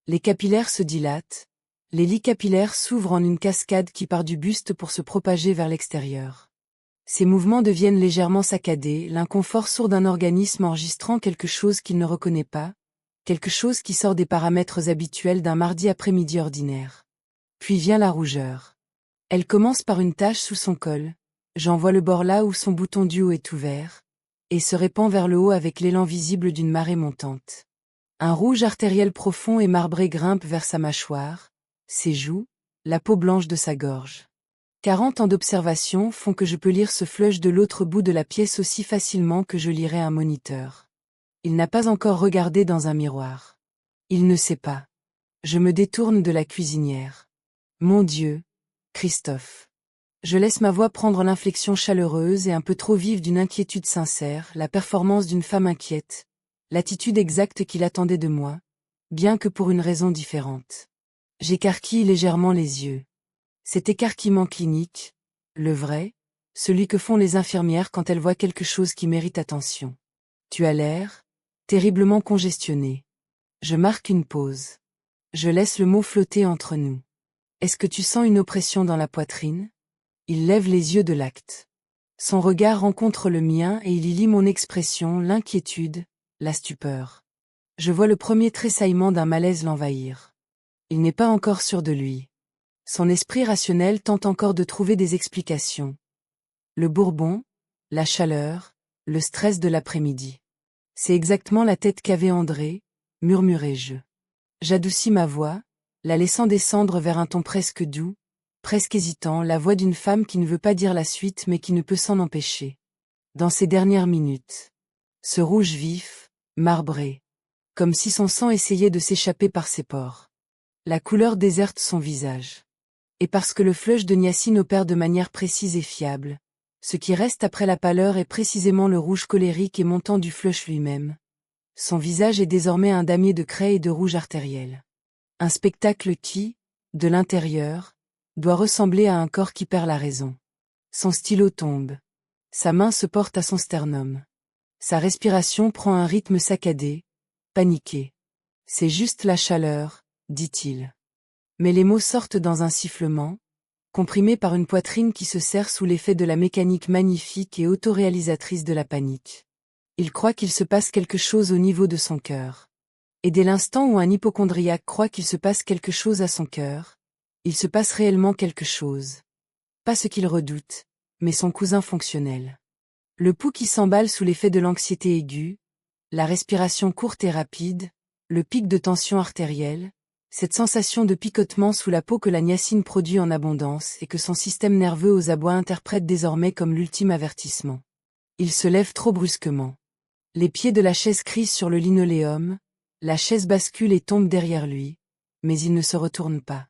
A: Les capillaires se dilatent, les lits capillaires s'ouvrent en une cascade qui part du buste pour se propager vers l'extérieur. Ces mouvements deviennent légèrement saccadés, l'inconfort sourd d'un organisme enregistrant quelque chose qu'il ne reconnaît pas, quelque chose qui sort des paramètres habituels d'un mardi après-midi ordinaire. Puis vient la rougeur. Elle commence par une tache sous son col, j'en vois le bord là où son bouton du haut est ouvert, et se répand vers le haut avec l'élan visible d'une marée montante. Un rouge artériel profond et marbré grimpe vers sa mâchoire, ses joues, la peau blanche de sa gorge. 40 ans d'observation font que je peux lire ce flush de l'autre bout de la pièce aussi facilement que je lirais un moniteur. Il n'a pas encore regardé dans un miroir. Il ne sait pas. Je me détourne de la cuisinière. Mon Dieu, Christophe. Je laisse ma voix prendre l'inflexion chaleureuse et un peu trop vive d'une inquiétude sincère, la performance d'une femme inquiète, l'attitude exacte qu'il attendait de moi, bien que pour une raison différente. J'écarquille légèrement les yeux. Cet écarquillement clinique, le vrai, celui que font les infirmières quand elles voient quelque chose qui mérite attention. Tu as l'air terriblement congestionné. Je marque une pause. Je laisse le mot flotter entre nous. Est-ce que tu sens une oppression dans la poitrine? Il lève les yeux de l'acte. Son regard rencontre le mien et il y lit mon expression, l'inquiétude, la stupeur. Je vois le premier tressaillement d'un malaise l'envahir. Il n'est pas encore sûr de lui. Son esprit rationnel tente encore de trouver des explications. Le bourbon, la chaleur, le stress de l'après-midi. C'est exactement la tête qu'avait André, murmurai-je. J'adoucis ma voix, la laissant descendre vers un ton presque doux, presque hésitant, la voix d'une femme qui ne veut pas dire la suite mais qui ne peut s'en empêcher. Dans ces dernières minutes. Ce rouge vif, marbré. Comme si son sang essayait de s'échapper par ses pores. La couleur déserte son visage. Et parce que le flush de niacine opère de manière précise et fiable, ce qui reste après la pâleur est précisément le rouge colérique et montant du flush lui-même. Son visage est désormais un damier de craie et de rouge artériel. Un spectacle qui, de l'intérieur, doit ressembler à un corps qui perd la raison. Son stylo tombe. Sa main se porte à son sternum. Sa respiration prend un rythme saccadé, paniqué. C'est juste la chaleur, dit-il. Mais les mots sortent dans un sifflement, comprimés par une poitrine qui se serre sous l'effet de la mécanique magnifique et autoréalisatrice de la panique. Il croit qu'il se passe quelque chose au niveau de son cœur. Et dès l'instant où un hypocondriaque croit qu'il se passe quelque chose à son cœur, il se passe réellement quelque chose. Pas ce qu'il redoute, mais son cousin fonctionnel. Le pouls qui s'emballe sous l'effet de l'anxiété aiguë, la respiration courte et rapide, le pic de tension artérielle, cette sensation de picotement sous la peau que la niacine produit en abondance et que son système nerveux aux abois interprète désormais comme l'ultime avertissement. Il se lève trop brusquement. Les pieds de la chaise crissent sur le linoléum, la chaise bascule et tombe derrière lui, mais il ne se retourne pas.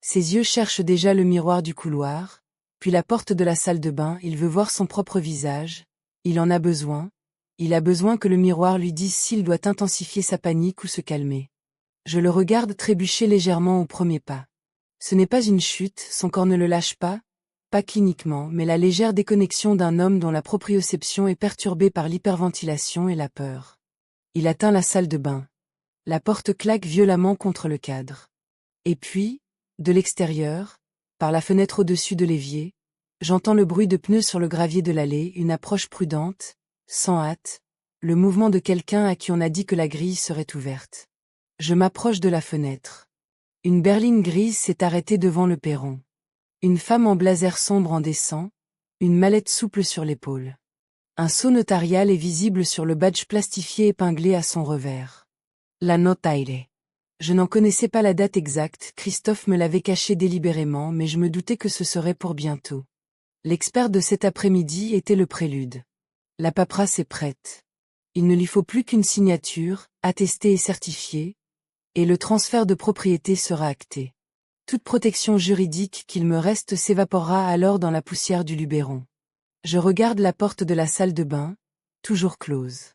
A: Ses yeux cherchent déjà le miroir du couloir, puis la porte de la salle de bain, il veut voir son propre visage, il en a besoin, il a besoin que le miroir lui dise s'il doit intensifier sa panique ou se calmer. Je le regarde trébucher légèrement au premier pas. Ce n'est pas une chute, son corps ne le lâche pas cliniquement, mais la légère déconnexion d'un homme dont la proprioception est perturbée par l'hyperventilation et la peur. Il atteint la salle de bain. La porte claque violemment contre le cadre. Et puis, de l'extérieur, par la fenêtre au-dessus de l'évier, j'entends le bruit de pneus sur le gravier de l'allée, une approche prudente, sans hâte, le mouvement de quelqu'un à qui on a dit que la grille serait ouverte. Je m'approche de la fenêtre. Une berline grise s'est arrêtée devant le perron. Une femme en blazer sombre en descend, une mallette souple sur l'épaule. Un sceau notarial est visible sur le badge plastifié épinglé à son revers. La notaire. Je n'en connaissais pas la date exacte, Christophe me l'avait caché délibérément, mais je me doutais que ce serait pour bientôt. L'expert de cet après-midi était le prélude. La paperasse est prête. Il ne lui faut plus qu'une signature, attestée et certifiée, et le transfert de propriété sera acté. Toute protection juridique qu'il me reste s'évaporera alors dans la poussière du Luberon. Je regarde la porte de la salle de bain, toujours close.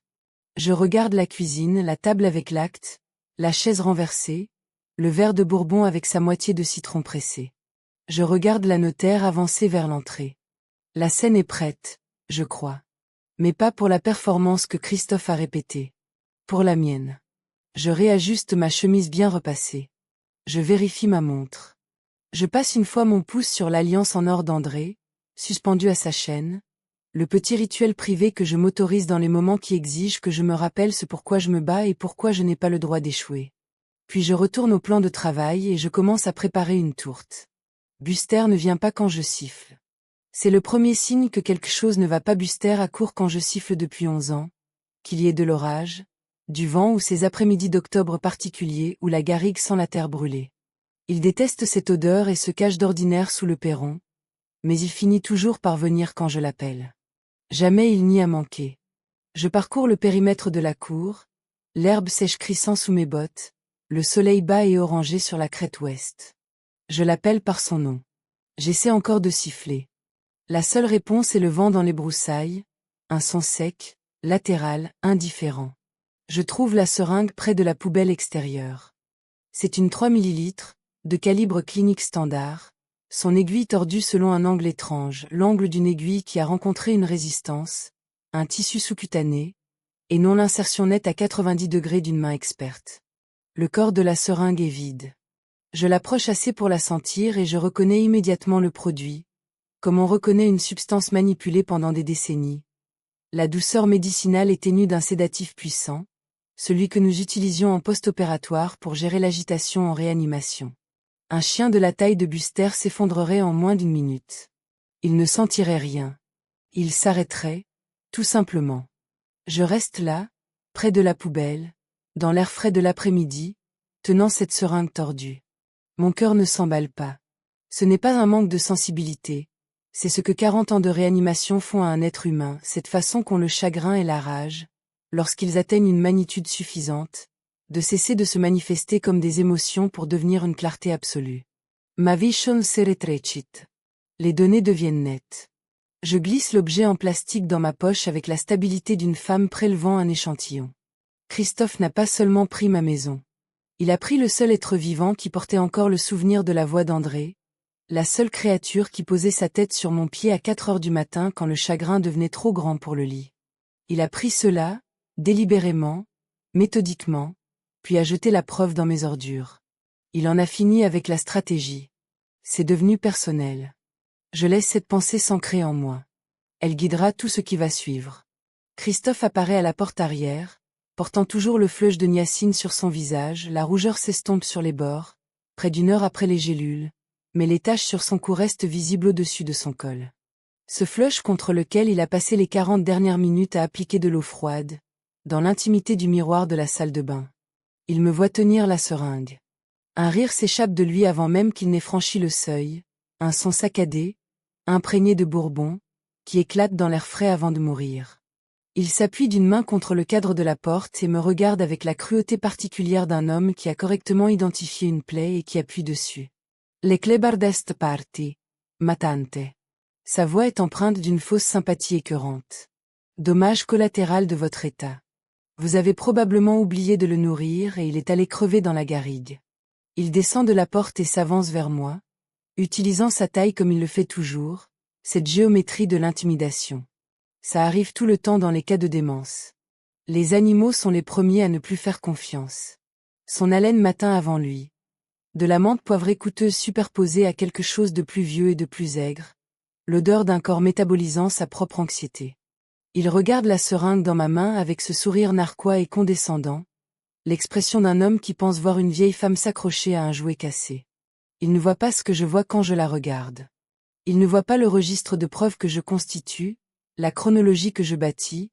A: Je regarde la cuisine, la table avec l'acte, la chaise renversée, le verre de bourbon avec sa moitié de citron pressé. Je regarde la notaire avancer vers l'entrée. La scène est prête, je crois. Mais pas pour la performance que Christophe a répétée. Pour la mienne. Je réajuste ma chemise bien repassée. Je vérifie ma montre. Je passe une fois mon pouce sur l'alliance en or d'André, suspendue à sa chaîne, Le petit rituel privé que je m'autorise dans les moments qui exigent que je me rappelle ce pourquoi je me bats et pourquoi je n'ai pas le droit d'échouer. Puis je retourne au plan de travail et je commence à préparer une tourte. Buster ne vient pas quand je siffle. C'est le premier signe que quelque chose ne va pas. Buster accourt quand je siffle depuis 11 ans. Qu'il y ait de l'orage, du vent ou ces après-midi d'octobre particuliers où la garrigue sent la terre brûlée. Il déteste cette odeur et se cache d'ordinaire sous le perron, mais il finit toujours par venir quand je l'appelle. Jamais il n'y a manqué. Je parcours le périmètre de la cour, l'herbe sèche crissant sous mes bottes, le soleil bas et orangé sur la crête ouest. Je l'appelle par son nom. J'essaie encore de siffler. La seule réponse est le vent dans les broussailles, un son sec, latéral, indifférent. Je trouve la seringue près de la poubelle extérieure. C'est une 3 ml, de calibre clinique standard, son aiguille tordue selon un angle étrange, l'angle d'une aiguille qui a rencontré une résistance, un tissu sous-cutané, et non l'insertion nette à 90 degrés d'une main experte. Le corps de la seringue est vide. Je l'approche assez pour la sentir et je reconnais immédiatement le produit, comme on reconnaît une substance manipulée pendant des décennies. La douceur médicinale est ténue d'un sédatif puissant, celui que nous utilisions en post-opératoire pour gérer l'agitation en réanimation. Un chien de la taille de Buster s'effondrerait en moins d'une minute. Il ne sentirait rien. Il s'arrêterait, tout simplement. Je reste là, près de la poubelle, dans l'air frais de l'après-midi, tenant cette seringue tordue. Mon cœur ne s'emballe pas. Ce n'est pas un manque de sensibilité. C'est ce que 40 ans de réanimation font à un être humain, cette façon qu'ont le chagrin et la rage, lorsqu'ils atteignent une magnitude suffisante, de cesser de se manifester comme des émotions pour devenir une clarté absolue. Ma vision se retrécit. Les données deviennent nettes. Je glisse l'objet en plastique dans ma poche avec la stabilité d'une femme prélevant un échantillon. Christophe n'a pas seulement pris ma maison. Il a pris le seul être vivant qui portait encore le souvenir de la voix d'André, la seule créature qui posait sa tête sur mon pied à 4 heures du matin quand le chagrin devenait trop grand pour le lit. Il a pris cela, délibérément, méthodiquement, puis a jeté la preuve dans mes ordures. Il en a fini avec la stratégie. C'est devenu personnel. Je laisse cette pensée s'ancrer en moi. Elle guidera tout ce qui va suivre. Christophe apparaît à la porte arrière, portant toujours le flush de niacine sur son visage, la rougeur s'estompe sur les bords, près d'une heure après les gélules, mais les taches sur son cou restent visibles au-dessus de son col. Ce flush contre lequel il a passé les 40 dernières minutes à appliquer de l'eau froide, dans l'intimité du miroir de la salle de bain. Il me voit tenir la seringue. Un rire s'échappe de lui avant même qu'il n'ait franchi le seuil, un son saccadé, imprégné de bourbon, qui éclate dans l'air frais avant de mourir. Il s'appuie d'une main contre le cadre de la porte et me regarde avec la cruauté particulière d'un homme qui a correctement identifié une plaie et qui appuie dessus. Le clebard est parti, ma tante. Sa voix est empreinte d'une fausse sympathie écœurante. Dommage collatéral de votre état. Vous avez probablement oublié de le nourrir et il est allé crever dans la garrigue. Il descend de la porte et s'avance vers moi, utilisant sa taille comme il le fait toujours, cette géométrie de l'intimidation. Ça arrive tout le temps dans les cas de démence. Les animaux sont les premiers à ne plus faire confiance. Son haleine m'atteint avant lui. De la menthe poivrée coûteuse superposée à quelque chose de plus vieux et de plus aigre. L'odeur d'un corps métabolisant sa propre anxiété. Il regarde la seringue dans ma main avec ce sourire narquois et condescendant, l'expression d'un homme qui pense voir une vieille femme s'accrocher à un jouet cassé. Il ne voit pas ce que je vois quand je la regarde. Il ne voit pas le registre de preuves que je constitue, la chronologie que je bâtis,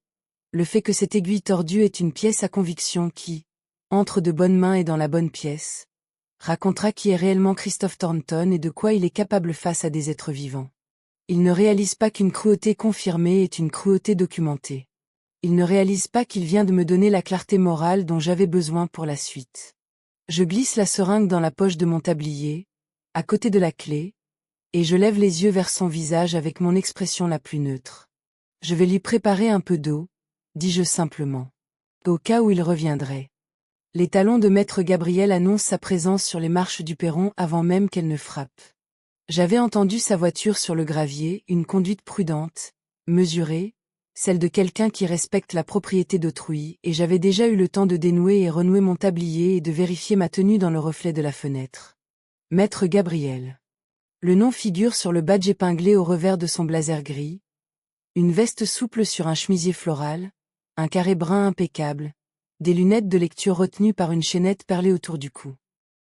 A: le fait que cette aiguille tordue est une pièce à conviction qui, entre de bonnes mains et dans la bonne pièce, racontera qui est réellement Christophe Thornton et de quoi il est capable face à des êtres vivants. Il ne réalise pas qu'une cruauté confirmée est une cruauté documentée. Il ne réalise pas qu'il vient de me donner la clarté morale dont j'avais besoin pour la suite. Je glisse la seringue dans la poche de mon tablier, à côté de la clé, et je lève les yeux vers son visage avec mon expression la plus neutre. Je vais lui préparer un peu d'eau, dis-je simplement. Au cas où il reviendrait. Les talons de maître Gabriel annoncent sa présence sur les marches du perron avant même qu'elle ne frappe. J'avais entendu sa voiture sur le gravier, une conduite prudente, mesurée, celle de quelqu'un qui respecte la propriété d'autrui, et j'avais déjà eu le temps de dénouer et renouer mon tablier et de vérifier ma tenue dans le reflet de la fenêtre. Maître Gabriel. Le nom figure sur le badge épinglé au revers de son blazer gris, Une veste souple sur un chemisier floral, un carré brun impeccable, des lunettes de lecture retenues par une chaînette perlée autour du cou.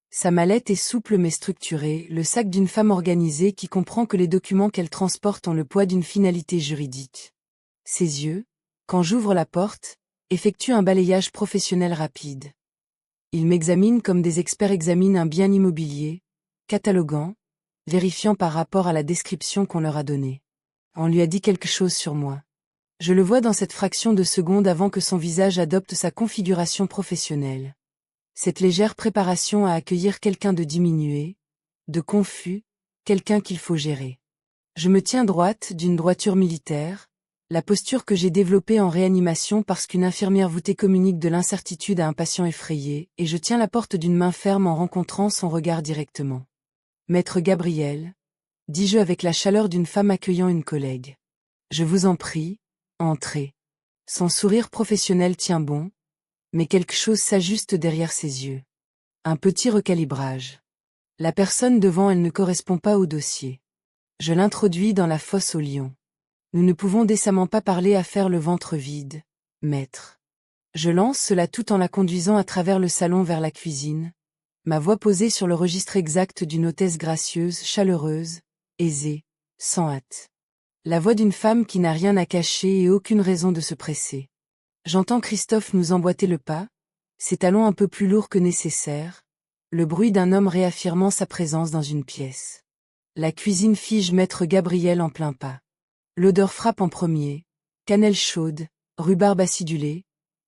A: Sa mallette est souple mais structurée, le sac d'une femme organisée qui comprend que les documents qu'elle transporte ont le poids d'une finalité juridique. Ses yeux, quand j'ouvre la porte, effectuent un balayage professionnel rapide. Ils m'examinent comme des experts examinent un bien immobilier, cataloguant, vérifiant par rapport à la description qu'on leur a donnée. On lui a dit quelque chose sur moi. Je le vois dans cette fraction de seconde avant que son visage adopte sa configuration professionnelle. Cette légère préparation à accueillir quelqu'un de diminué, de confus, quelqu'un qu'il faut gérer. Je me tiens droite, d'une droiture militaire, la posture que j'ai développée en réanimation parce qu'une infirmière voûtée communique de l'incertitude à un patient effrayé, et je tiens la porte d'une main ferme en rencontrant son regard directement. Maître Gabriel, dis-je avec la chaleur d'une femme accueillant une collègue. Je vous en prie, entrez. Son sourire professionnel tient bon, mais quelque chose s'ajuste derrière ses yeux. Un petit recalibrage. La personne devant elle ne correspond pas au dossier. Je l'introduis dans la fosse aux lions. Nous ne pouvons décemment pas parler à faire le ventre vide, maître. Je lance cela tout en la conduisant à travers le salon vers la cuisine, ma voix posée sur le registre exact d'une hôtesse gracieuse, chaleureuse, aisée, sans hâte. La voix d'une femme qui n'a rien à cacher et aucune raison de se presser. J'entends Christophe nous emboîter le pas, ses talons un peu plus lourds que nécessaire, le bruit d'un homme réaffirmant sa présence dans une pièce. La cuisine fige maître Gabriel en plein pas. L'odeur frappe en premier, cannelle chaude, rhubarbe acidulée,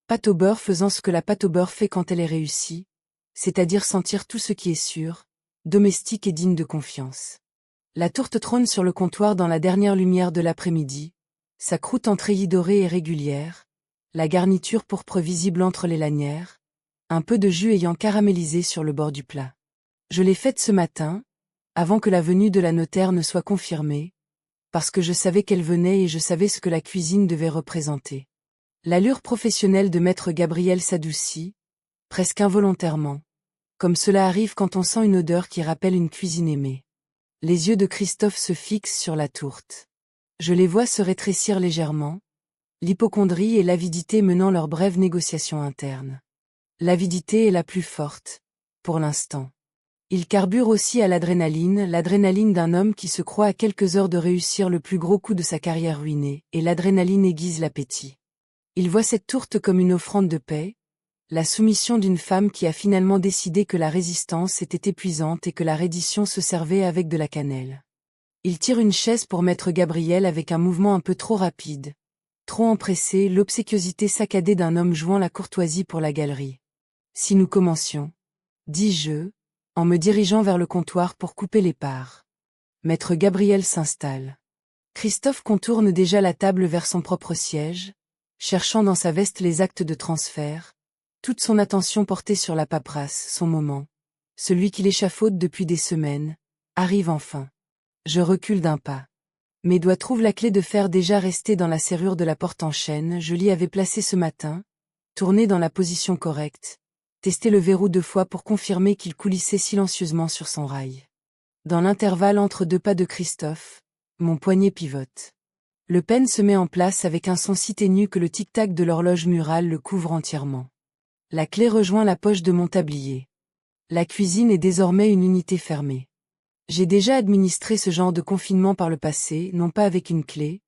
A: pâte au beurre faisant ce que la pâte au beurre fait quand elle est réussie, c'est-à-dire sentir tout ce qui est sûr, domestique et digne de confiance. La tourte trône sur le comptoir dans la dernière lumière de l'après-midi, sa croûte en treillis dorée et régulière, la garniture pourpre visible entre les lanières, un peu de jus ayant caramélisé sur le bord du plat. Je l'ai faite ce matin, avant que la venue de la notaire ne soit confirmée, parce que je savais qu'elle venait et je savais ce que la cuisine devait représenter. L'allure professionnelle de maître Gabriel s'adoucit, presque involontairement, comme cela arrive quand on sent une odeur qui rappelle une cuisine aimée. Les yeux de Christophe se fixent sur la tourte. Je les vois se rétrécir légèrement, l'hypocondrie et l'avidité menant leurs brèves négociations internes. L'avidité est la plus forte, pour l'instant. Il carbure aussi à l'adrénaline d'un homme qui se croit à quelques heures de réussir le plus gros coup de sa carrière ruinée, et l'adrénaline aiguise l'appétit. Il voit cette tourte comme une offrande de paix, la soumission d'une femme qui a finalement décidé que la résistance était épuisante et que la reddition se servait avec de la cannelle. Il tire une chaise pour maître Gabriel avec un mouvement un peu trop rapide. Trop empressé, l'obséquiosité saccadée d'un homme jouant la courtoisie pour la galerie. Si nous commencions, dis-je, en me dirigeant vers le comptoir pour couper les parts. Maître Gabriel s'installe. Christophe contourne déjà la table vers son propre siège, cherchant dans sa veste les actes de transfert, toute son attention portée sur la paperasse, son moment, celui qu'il échafaude depuis des semaines, arrive enfin. Je recule d'un pas. Mes doigts trouvent la clé de fer déjà restée dans la serrure de la porte en chêne, je l'y avais placée ce matin, tournée dans la position correcte, testé le verrou 2 fois pour confirmer qu'il coulissait silencieusement sur son rail. Dans l'intervalle entre 2 pas de Christophe, mon poignet pivote. Le pen se met en place avec un son si ténu que le tic-tac de l'horloge murale le couvre entièrement. La clé rejoint la poche de mon tablier. La cuisine est désormais une unité fermée. J'ai déjà administré ce genre de confinement par le passé, non pas avec une clé,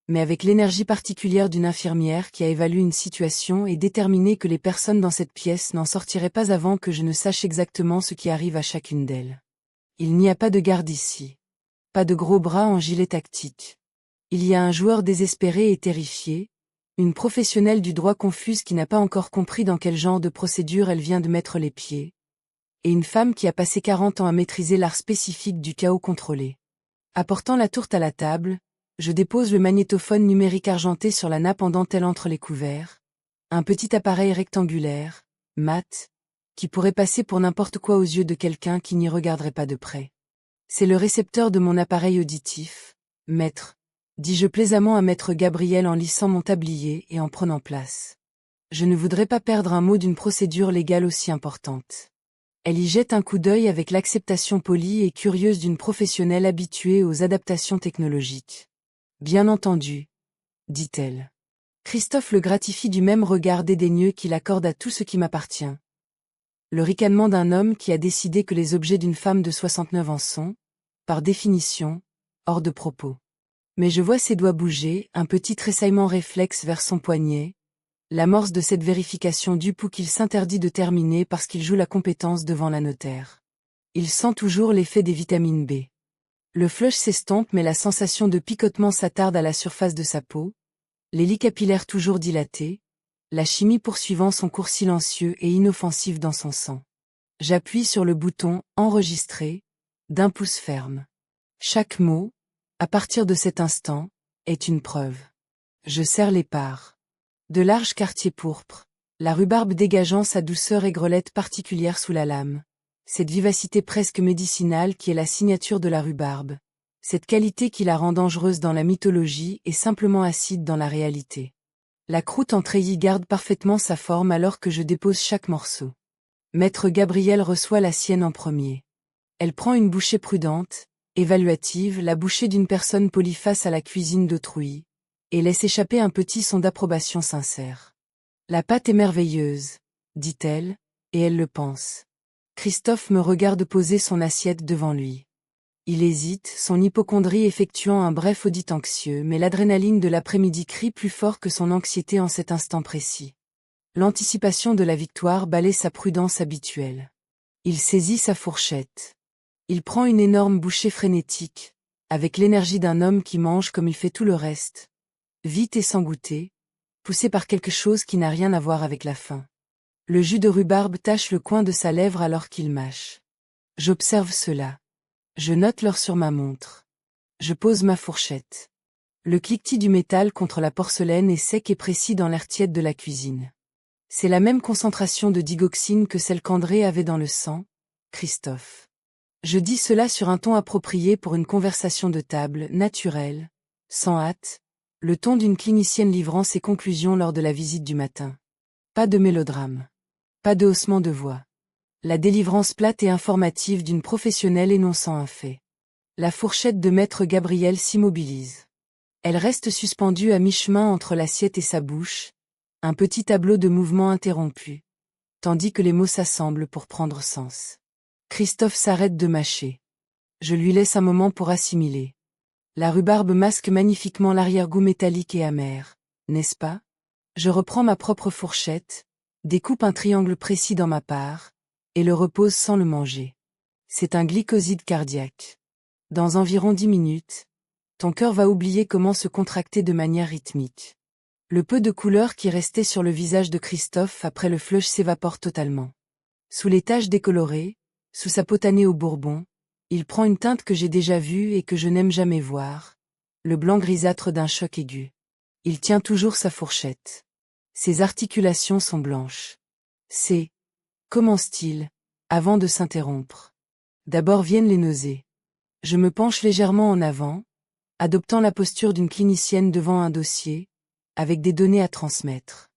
A: mais avec l'énergie particulière d'une infirmière qui a évalué une situation et déterminé que les personnes dans cette pièce n'en sortiraient pas avant que je ne sache exactement ce qui arrive à chacune d'elles. Il n'y a pas de garde ici. Pas de gros bras en gilet tactique. Il y a un joueur désespéré et terrifié, une professionnelle du droit confuse qui n'a pas encore compris dans quel genre de procédure elle vient de mettre les pieds, et une femme qui a passé 40 ans à maîtriser l'art spécifique du chaos contrôlé. Apportant la tourte à la table, je dépose le magnétophone numérique argenté sur la nappe en dentelle entre les couverts, un petit appareil rectangulaire, mat, qui pourrait passer pour n'importe quoi aux yeux de quelqu'un qui n'y regarderait pas de près. C'est le récepteur de mon appareil auditif, maître, dis-je plaisamment à maître Gabriel en lissant mon tablier et en prenant place. Je ne voudrais pas perdre un mot d'une procédure légale aussi importante. Elle y jette un coup d'œil avec l'acceptation polie et curieuse d'une professionnelle habituée aux adaptations technologiques. Bien entendu, dit-elle. Christophe le gratifie du même regard dédaigneux qu'il accorde à tout ce qui m'appartient. Le ricanement d'un homme qui a décidé que les objets d'une femme de 69 ans sont, par définition, hors de propos. Mais je vois ses doigts bouger, un petit tressaillement réflexe vers son poignet, l'amorce de cette vérification du pouls qu'il s'interdit de terminer parce qu'il joue la compétence devant la notaire. Il sent toujours l'effet des vitamines B. Le flush s'estompe mais la sensation de picotement s'attarde à la surface de sa peau, les lits capillaires toujours dilatés, la chimie poursuivant son cours silencieux et inoffensif dans son sang. J'appuie sur le bouton « Enregistrer » d'un pouce ferme. Chaque mot, à partir de cet instant, est une preuve. Je serre les parts. De larges quartiers pourpres, la rhubarbe dégageant sa douceur aigrelette particulière sous la lame. Cette vivacité presque médicinale qui est la signature de la rhubarbe. Cette qualité qui la rend dangereuse dans la mythologie et simplement acide dans la réalité. La croûte en treillis garde parfaitement sa forme alors que je dépose chaque morceau. Maître Gabriel reçoit la sienne en premier. Elle prend une bouchée prudente, évaluative, la bouchée d'une personne polie face à la cuisine d'autrui, et laisse échapper un petit son d'approbation sincère. La pâte est merveilleuse, dit-elle, et elle le pense. Christophe me regarde poser son assiette devant lui. Il hésite, son hypocondrie effectuant un bref audit anxieux, mais l'adrénaline de l'après-midi crie plus fort que son anxiété en cet instant précis. L'anticipation de la victoire balaie sa prudence habituelle. Il saisit sa fourchette. Il prend une énorme bouchée frénétique, avec l'énergie d'un homme qui mange comme il fait tout le reste, vite et sans goûter, poussé par quelque chose qui n'a rien à voir avec la faim. Le jus de rhubarbe tache le coin de sa lèvre alors qu'il mâche. J'observe cela. Je note l'heure sur ma montre. Je pose ma fourchette. Le cliquetis du métal contre la porcelaine est sec et précis dans l'air tiède de la cuisine. C'est la même concentration de digoxine que celle qu'André avait dans le sang, Christophe. Je dis cela sur un ton approprié pour une conversation de table, naturelle, sans hâte, le ton d'une clinicienne livrant ses conclusions lors de la visite du matin. Pas de mélodrame. Pas de haussement de voix. La délivrance plate et informative d'une professionnelle énonçant un fait. La fourchette de maître Gabriel s'immobilise. Elle reste suspendue à mi-chemin entre l'assiette et sa bouche, un petit tableau de mouvements interrompus, tandis que les mots s'assemblent pour prendre sens. Christophe s'arrête de mâcher. Je lui laisse un moment pour assimiler. La rhubarbe masque magnifiquement l'arrière-goût métallique et amer, n'est-ce pas? Je reprends ma propre fourchette, découpe un triangle précis dans ma part, et le repose sans le manger. C'est un glycoside cardiaque. Dans environ 10 minutes, ton cœur va oublier comment se contracter de manière rythmique. Le peu de couleur qui restait sur le visage de Christophe après le flush s'évapore totalement. Sous les taches décolorées, sous sa peau tannée au bourbon, il prend une teinte que j'ai déjà vue et que je n'aime jamais voir, le blanc grisâtre d'un choc aigu. Il tient toujours sa fourchette. Ses articulations sont blanches. C'est, commence-t-il, avant de s'interrompre. D'abord viennent les nausées. Je me penche légèrement en avant, adoptant la posture d'une clinicienne devant un dossier, avec des données à transmettre.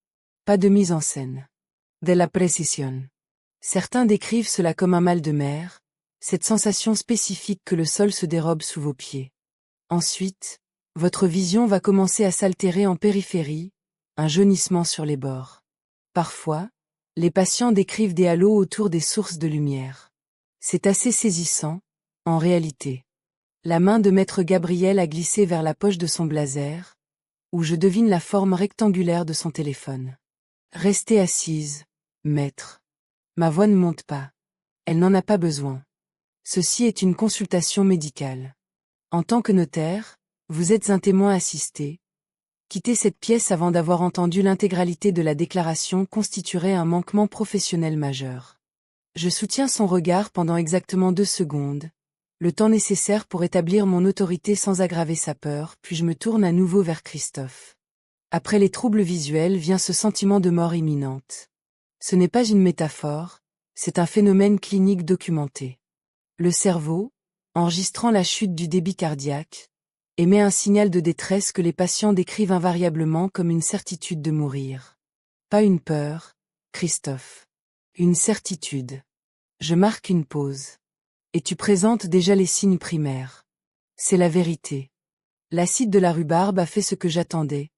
A: Pas de mise en scène. De la précision. Certains décrivent cela comme un mal de mer, cette sensation spécifique que le sol se dérobe sous vos pieds. Ensuite, votre vision va commencer à s'altérer en périphérie, un jaunissement sur les bords. Parfois, les patients décrivent des halos autour des sources de lumière. C'est assez saisissant, en réalité. La main de maître Gabriel a glissé vers la poche de son blazer, où je devine la forme rectangulaire de son téléphone. Restez assise, maître. Ma voix ne monte pas. Elle n'en a pas besoin. Ceci est une consultation médicale. En tant que notaire, vous êtes un témoin assisté. Quitter cette pièce avant d'avoir entendu l'intégralité de la déclaration constituerait un manquement professionnel majeur. Je soutiens son regard pendant exactement 2 secondes, le temps nécessaire pour établir mon autorité sans aggraver sa peur, puis je me tourne à nouveau vers Christophe. Après les troubles visuels vient ce sentiment de mort imminente. Ce n'est pas une métaphore, c'est un phénomène clinique documenté. Le cerveau, enregistrant la chute du débit cardiaque, émet un signal de détresse que les patients décrivent invariablement comme une certitude de mourir. Pas une peur, Christophe. Une certitude. Je marque une pause. Et tu présentes déjà les signes primaires. C'est la vérité. L'acide de la rhubarbe a fait ce que j'attendais,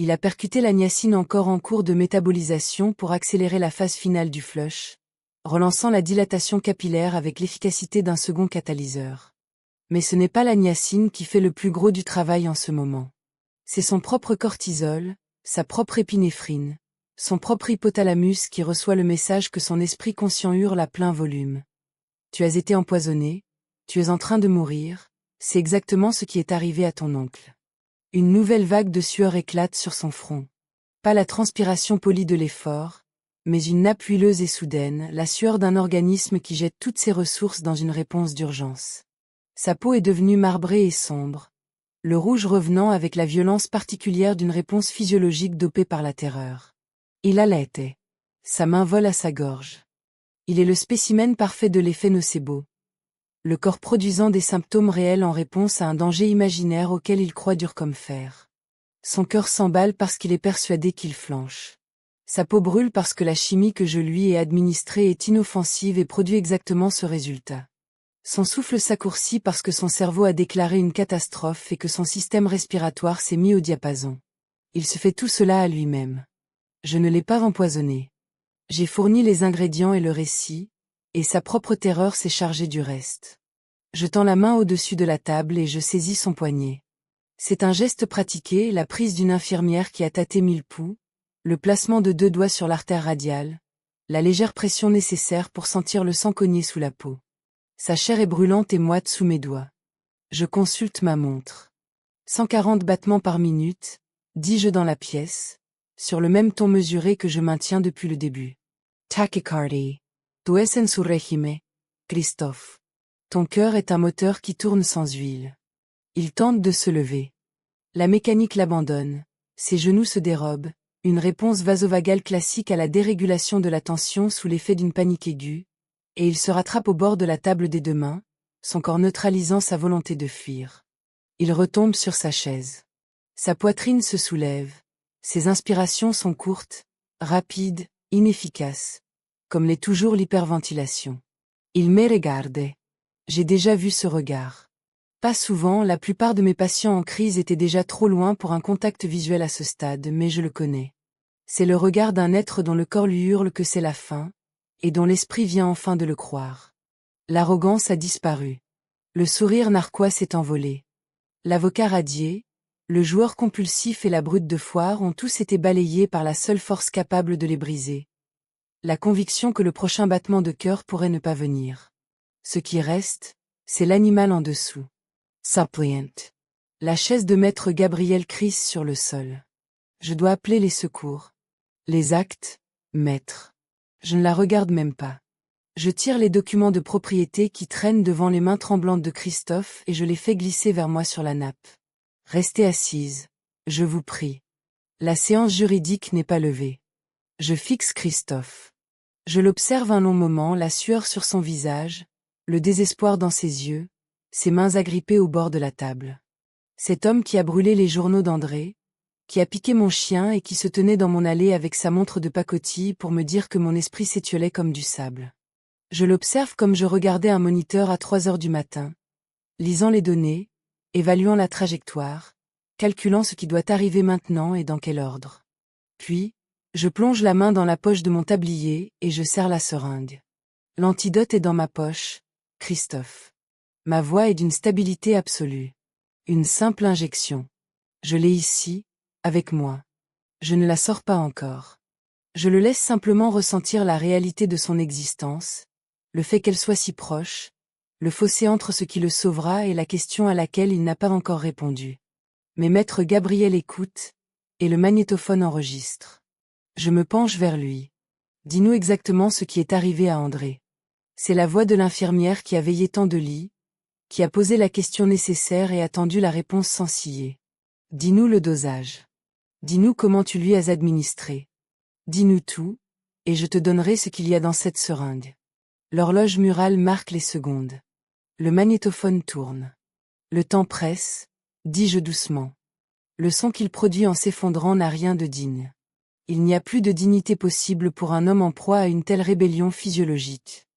A: Il a percuté la niacine encore en cours de métabolisation pour accélérer la phase finale du flush, relançant la dilatation capillaire avec l'efficacité d'un second catalyseur. Mais ce n'est pas la niacine qui fait le plus gros du travail en ce moment. C'est son propre cortisol, sa propre épinéphrine, son propre hypothalamus qui reçoit le message que son esprit conscient hurle à plein volume. Tu as été empoisonné, tu es en train de mourir, c'est exactement ce qui est arrivé à ton oncle. Une nouvelle vague de sueur éclate sur son front. Pas la transpiration polie de l'effort, mais une nappe huileuse et soudaine, la sueur d'un organisme qui jette toutes ses ressources dans une réponse d'urgence. Sa peau est devenue marbrée et sombre, le rouge revenant avec la violence particulière d'une réponse physiologique dopée par la terreur. Il halète. Sa main vole à sa gorge. Il est le spécimen parfait de l'effet nocebo. Le corps produisant des symptômes réels en réponse à un danger imaginaire auquel il croit dur comme fer. Son cœur s'emballe parce qu'il est persuadé qu'il flanche. Sa peau brûle parce que la chimie que je lui ai administrée est inoffensive et produit exactement ce résultat. Son souffle s'accourcit parce que son cerveau a déclaré une catastrophe et que son système respiratoire s'est mis au diapason. Il se fait tout cela à lui-même. Je ne l'ai pas empoisonné. J'ai fourni les ingrédients et le récit, et sa propre terreur s'est chargée du reste. Je tends la main au-dessus de la table et je saisis son poignet. C'est un geste pratiqué, la prise d'une infirmière qui a tâté 1000 poux, le placement de 2 doigts sur l'artère radiale, la légère pression nécessaire pour sentir le sang cogner sous la peau. Sa chair est brûlante et moite sous mes doigts. Je consulte ma montre. 140 battements par minute, dis-je dans la pièce, sur le même ton mesuré que je maintiens depuis le début. Tachycardie. Tu es en su régime, Christophe. Ton cœur est un moteur qui tourne sans huile. Il tente de se lever. La mécanique l'abandonne, ses genoux se dérobent, une réponse vasovagale classique à la dérégulation de la tension sous l'effet d'une panique aiguë, et il se rattrape au bord de la table des 2 mains, son corps neutralisant sa volonté de fuir. Il retombe sur sa chaise. Sa poitrine se soulève. Ses inspirations sont courtes, rapides, inefficaces, comme l'est toujours l'hyperventilation. Il me regarde. J'ai déjà vu ce regard. Pas souvent, la plupart de mes patients en crise étaient déjà trop loin pour un contact visuel à ce stade, mais je le connais. C'est le regard d'un être dont le corps lui hurle que c'est la fin, et dont l'esprit vient enfin de le croire. L'arrogance a disparu. Le sourire narquois s'est envolé. L'avocat radié, le joueur compulsif et la brute de foire ont tous été balayés par la seule force capable de les briser. La conviction que le prochain battement de cœur pourrait ne pas venir. Ce qui reste, c'est l'animal en dessous. Suppliant. La chaise de maître Gabriel crisse sur le sol. Je dois appeler les secours. Les actes, maître. Je ne la regarde même pas. Je tire les documents de propriété qui traînent devant les mains tremblantes de Christophe et je les fais glisser vers moi sur la nappe. Restez assise, je vous prie. La séance juridique n'est pas levée. Je fixe Christophe. Je l'observe un long moment, la sueur sur son visage, le désespoir dans ses yeux, ses mains agrippées au bord de la table. Cet homme qui a brûlé les journaux d'André, qui a piqué mon chien et qui se tenait dans mon allée avec sa montre de pacotille pour me dire que mon esprit s'étiolait comme du sable. Je l'observe comme je regardais un moniteur à 3 heures du matin, lisant les données, évaluant la trajectoire, calculant ce qui doit arriver maintenant et dans quel ordre. Puis, je plonge la main dans la poche de mon tablier et je serre la seringue. L'antidote est dans ma poche, Christophe. Ma voix est d'une stabilité absolue. Une simple injection. Je l'ai ici, avec moi. Je ne la sors pas encore. Je le laisse simplement ressentir la réalité de son existence, le fait qu'elle soit si proche, le fossé entre ce qui le sauvera et la question à laquelle il n'a pas encore répondu. Mais maître Gabriel écoute, et le magnétophone enregistre. Je me penche vers lui. Dis-nous exactement ce qui est arrivé à André. C'est la voix de l'infirmière qui a veillé tant de lits, qui a posé la question nécessaire et attendu la réponse sans ciller. Dis-nous le dosage. Dis-nous comment tu lui as administré. Dis-nous tout, et je te donnerai ce qu'il y a dans cette seringue. L'horloge murale marque les secondes. Le magnétophone tourne. Le temps presse, dis-je doucement. Le son qu'il produit en s'effondrant n'a rien de digne. Il n'y a plus de dignité possible pour un homme en proie à une telle rébellion physiologique.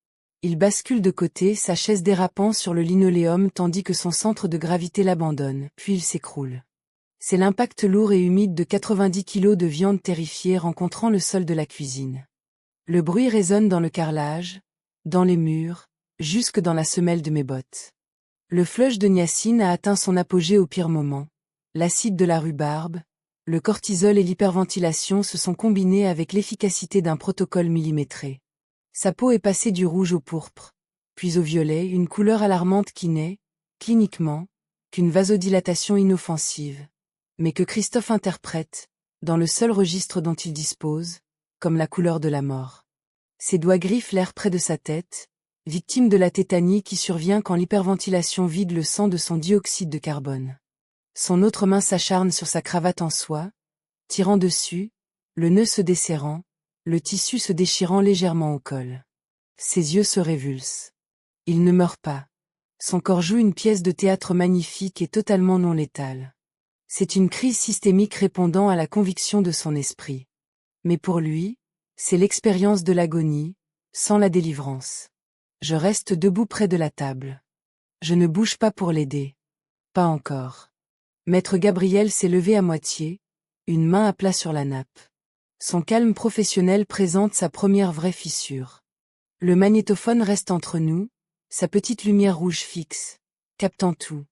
A: Il bascule de côté, sa chaise dérapant sur le linoléum tandis que son centre de gravité l'abandonne, puis il s'écroule. C'est l'impact lourd et humide de 90 kilos de viande terrifiée rencontrant le sol de la cuisine. Le bruit résonne dans le carrelage, dans les murs, jusque dans la semelle de mes bottes. Le flush de niacine a atteint son apogée au pire moment. L'acide de la rhubarbe, le cortisol et l'hyperventilation se sont combinés avec l'efficacité d'un protocole millimétré. Sa peau est passée du rouge au pourpre, puis au violet, une couleur alarmante qui n'est, cliniquement, qu'une vasodilatation inoffensive, mais que Christophe interprète, dans le seul registre dont il dispose, comme la couleur de la mort. Ses doigts griffent l'air près de sa tête, victime de la tétanie qui survient quand l'hyperventilation vide le sang de son dioxyde de carbone. Son autre main s'acharne sur sa cravate en soie, tirant dessus, le nœud se desserrant, le tissu se déchirant légèrement au col. Ses yeux se révulsent. Il ne meurt pas. Son corps joue une pièce de théâtre magnifique et totalement non létale. C'est une crise systémique répondant à la conviction de son esprit. Mais pour lui, c'est l'expérience de l'agonie, sans la délivrance. Je reste debout près de la table. Je ne bouge pas pour l'aider. Pas encore. Maître Gabriel s'est levé à moitié, une main à plat sur la nappe. Son calme professionnel présente sa première vraie fissure. Le magnétophone reste entre nous, sa petite lumière rouge fixe, captant tout.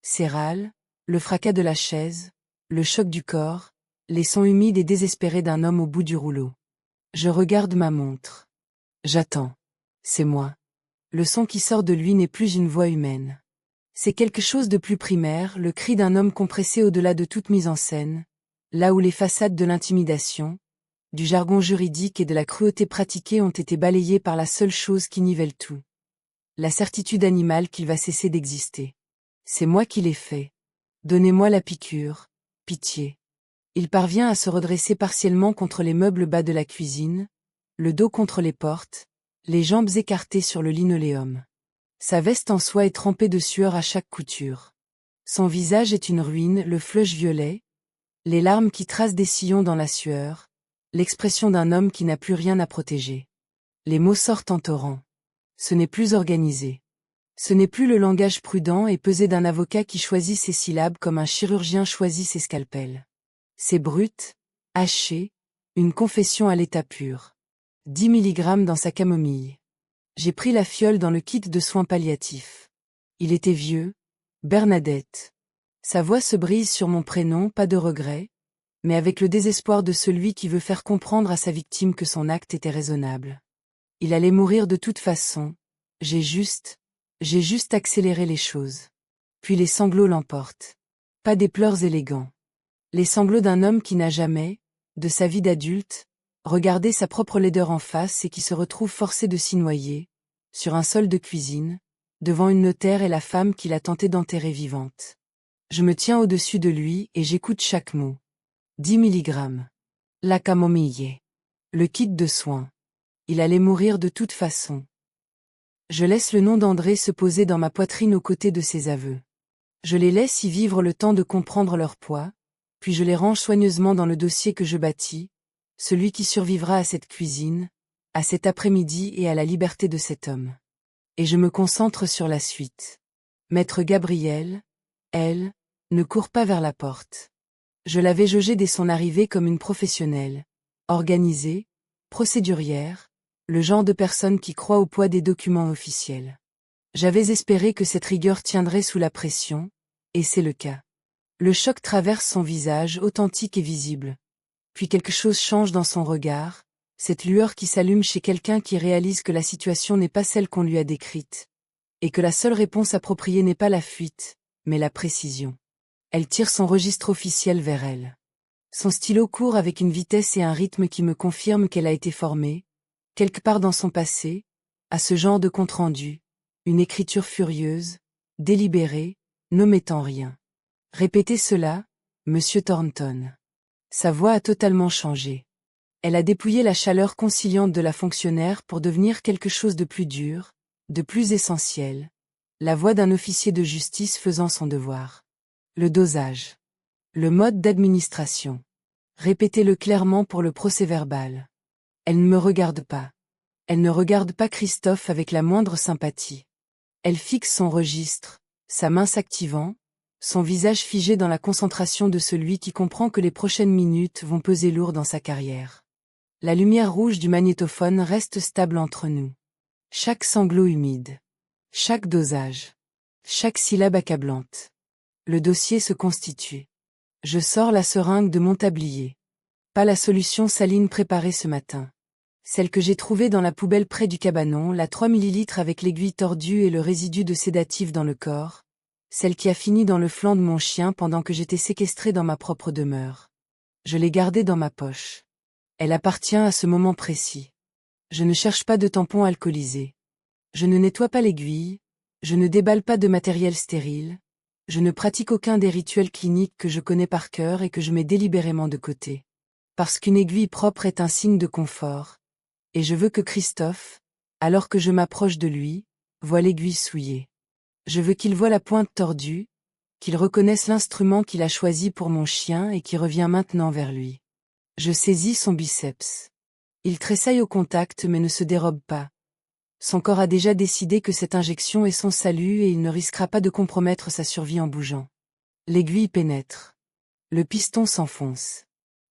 A: Ses râles, le fracas de la chaise, le choc du corps, les sons humides et désespérés d'un homme au bout du rouleau. Je regarde ma montre. J'attends. C'est moi. Le son qui sort de lui n'est plus une voix humaine. C'est quelque chose de plus primaire, le cri d'un homme compressé au-delà de toute mise en scène, là où les façades de l'intimidation, du jargon juridique et de la cruauté pratiquée ont été balayées par la seule chose qui nivelle tout. La certitude animale qu'il va cesser d'exister. C'est moi qui l'ai fait. Donnez-moi la piqûre, pitié. Il parvient à se redresser partiellement contre les meubles bas de la cuisine, le dos contre les portes, les jambes écartées sur le linoléum. Sa veste en soie est trempée de sueur à chaque couture. Son visage est une ruine, le flush violet, les larmes qui tracent des sillons dans la sueur, l'expression d'un homme qui n'a plus rien à protéger. Les mots sortent en torrent. Ce n'est plus organisé. Ce n'est plus le langage prudent et pesé d'un avocat qui choisit ses syllabes comme un chirurgien choisit ses scalpels. C'est brut, haché, une confession à l'état pur. 10 milligrammes dans sa camomille. J'ai pris la fiole dans le kit de soins palliatifs. Il était vieux, Bernadette. Sa voix se brise sur mon prénom, pas de regret, mais avec le désespoir de celui qui veut faire comprendre à sa victime que son acte était raisonnable. Il allait mourir de toute façon, j'ai juste accéléré les choses. Puis les sanglots l'emportent. Pas des pleurs élégants. Les sanglots d'un homme qui n'a jamais, de sa vie d'adulte, regardé sa propre laideur en face et qui se retrouve forcé de s'y noyer, sur un sol de cuisine, devant une notaire et la femme qu'il a tenté d'enterrer vivante. Je me tiens au-dessus de lui et j'écoute chaque mot. 10 milligrammes. La camomille. Le kit de soins. Il allait mourir de toute façon. Je laisse le nom d'André se poser dans ma poitrine aux côtés de ses aveux. Je les laisse y vivre le temps de comprendre leur poids, puis je les range soigneusement dans le dossier que je bâtis, celui qui survivra à cette cuisine, à cet après-midi et à la liberté de cet homme. Et je me concentre sur la suite. Maître Gabriel, elle, ne court pas vers la porte. Je l'avais jaugée dès son arrivée comme une professionnelle, organisée, procédurière, le genre de personne qui croit au poids des documents officiels. J'avais espéré que cette rigueur tiendrait sous la pression, et c'est le cas. Le choc traverse son visage authentique et visible. Puis quelque chose change dans son regard, cette lueur qui s'allume chez quelqu'un qui réalise que la situation n'est pas celle qu'on lui a décrite, et que la seule réponse appropriée n'est pas la fuite, mais la précision. Elle tire son registre officiel vers elle. Son stylo court avec une vitesse et un rythme qui me confirment qu'elle a été formée, quelque part dans son passé, à ce genre de compte-rendu, une écriture furieuse, délibérée, n'omettant rien. Répétez cela, monsieur Thornton. Sa voix a totalement changé. Elle a dépouillé la chaleur conciliante de la fonctionnaire pour devenir quelque chose de plus dur, de plus essentiel, la voix d'un officier de justice faisant son devoir. Le dosage. Le mode d'administration. Répétez-le clairement pour le procès-verbal. Elle ne me regarde pas. Elle ne regarde pas Christophe avec la moindre sympathie. Elle fixe son registre, sa main s'activant, son visage figé dans la concentration de celui qui comprend que les prochaines minutes vont peser lourd dans sa carrière. La lumière rouge du magnétophone reste stable entre nous. Chaque sanglot humide. Chaque dosage. Chaque syllabe accablante. Le dossier se constitue. Je sors la seringue de mon tablier. Pas la solution saline préparée ce matin. Celle que j'ai trouvée dans la poubelle près du cabanon, la 3 ml avec l'aiguille tordue et le résidu de sédatif dans le corps. Celle qui a fini dans le flanc de mon chien pendant que j'étais séquestré dans ma propre demeure. Je l'ai gardée dans ma poche. Elle appartient à ce moment précis. Je ne cherche pas de tampon alcoolisé. Je ne nettoie pas l'aiguille. Je ne déballe pas de matériel stérile. Je ne pratique aucun des rituels cliniques que je connais par cœur et que je mets délibérément de côté. Parce qu'une aiguille propre est un signe de confort. Et je veux que Christophe, alors que je m'approche de lui, voie l'aiguille souillée. Je veux qu'il voie la pointe tordue, qu'il reconnaisse l'instrument qu'il a choisi pour mon chien et qui revient maintenant vers lui. Je saisis son biceps. Il tressaille au contact mais ne se dérobe pas. Son corps a déjà décidé que cette injection est son salut et il ne risquera pas de compromettre sa survie en bougeant. L'aiguille pénètre. Le piston s'enfonce.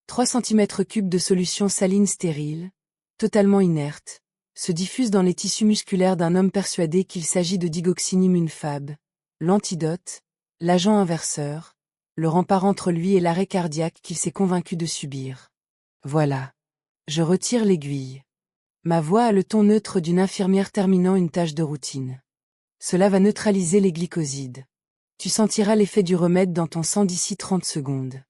A: 3 cm3 de solution saline stérile, totalement inerte, se diffuse dans les tissus musculaires d'un homme persuadé qu'il s'agit de digoxinimune fab, l'antidote, l'agent inverseur, le rempart entre lui et l'arrêt cardiaque qu'il s'est convaincu de subir. Voilà. Je retire l'aiguille. Ma voix a le ton neutre d'une infirmière terminant une tâche de routine. Cela va neutraliser les glycosides. Tu sentiras l'effet du remède dans ton sang d'ici 30 secondes.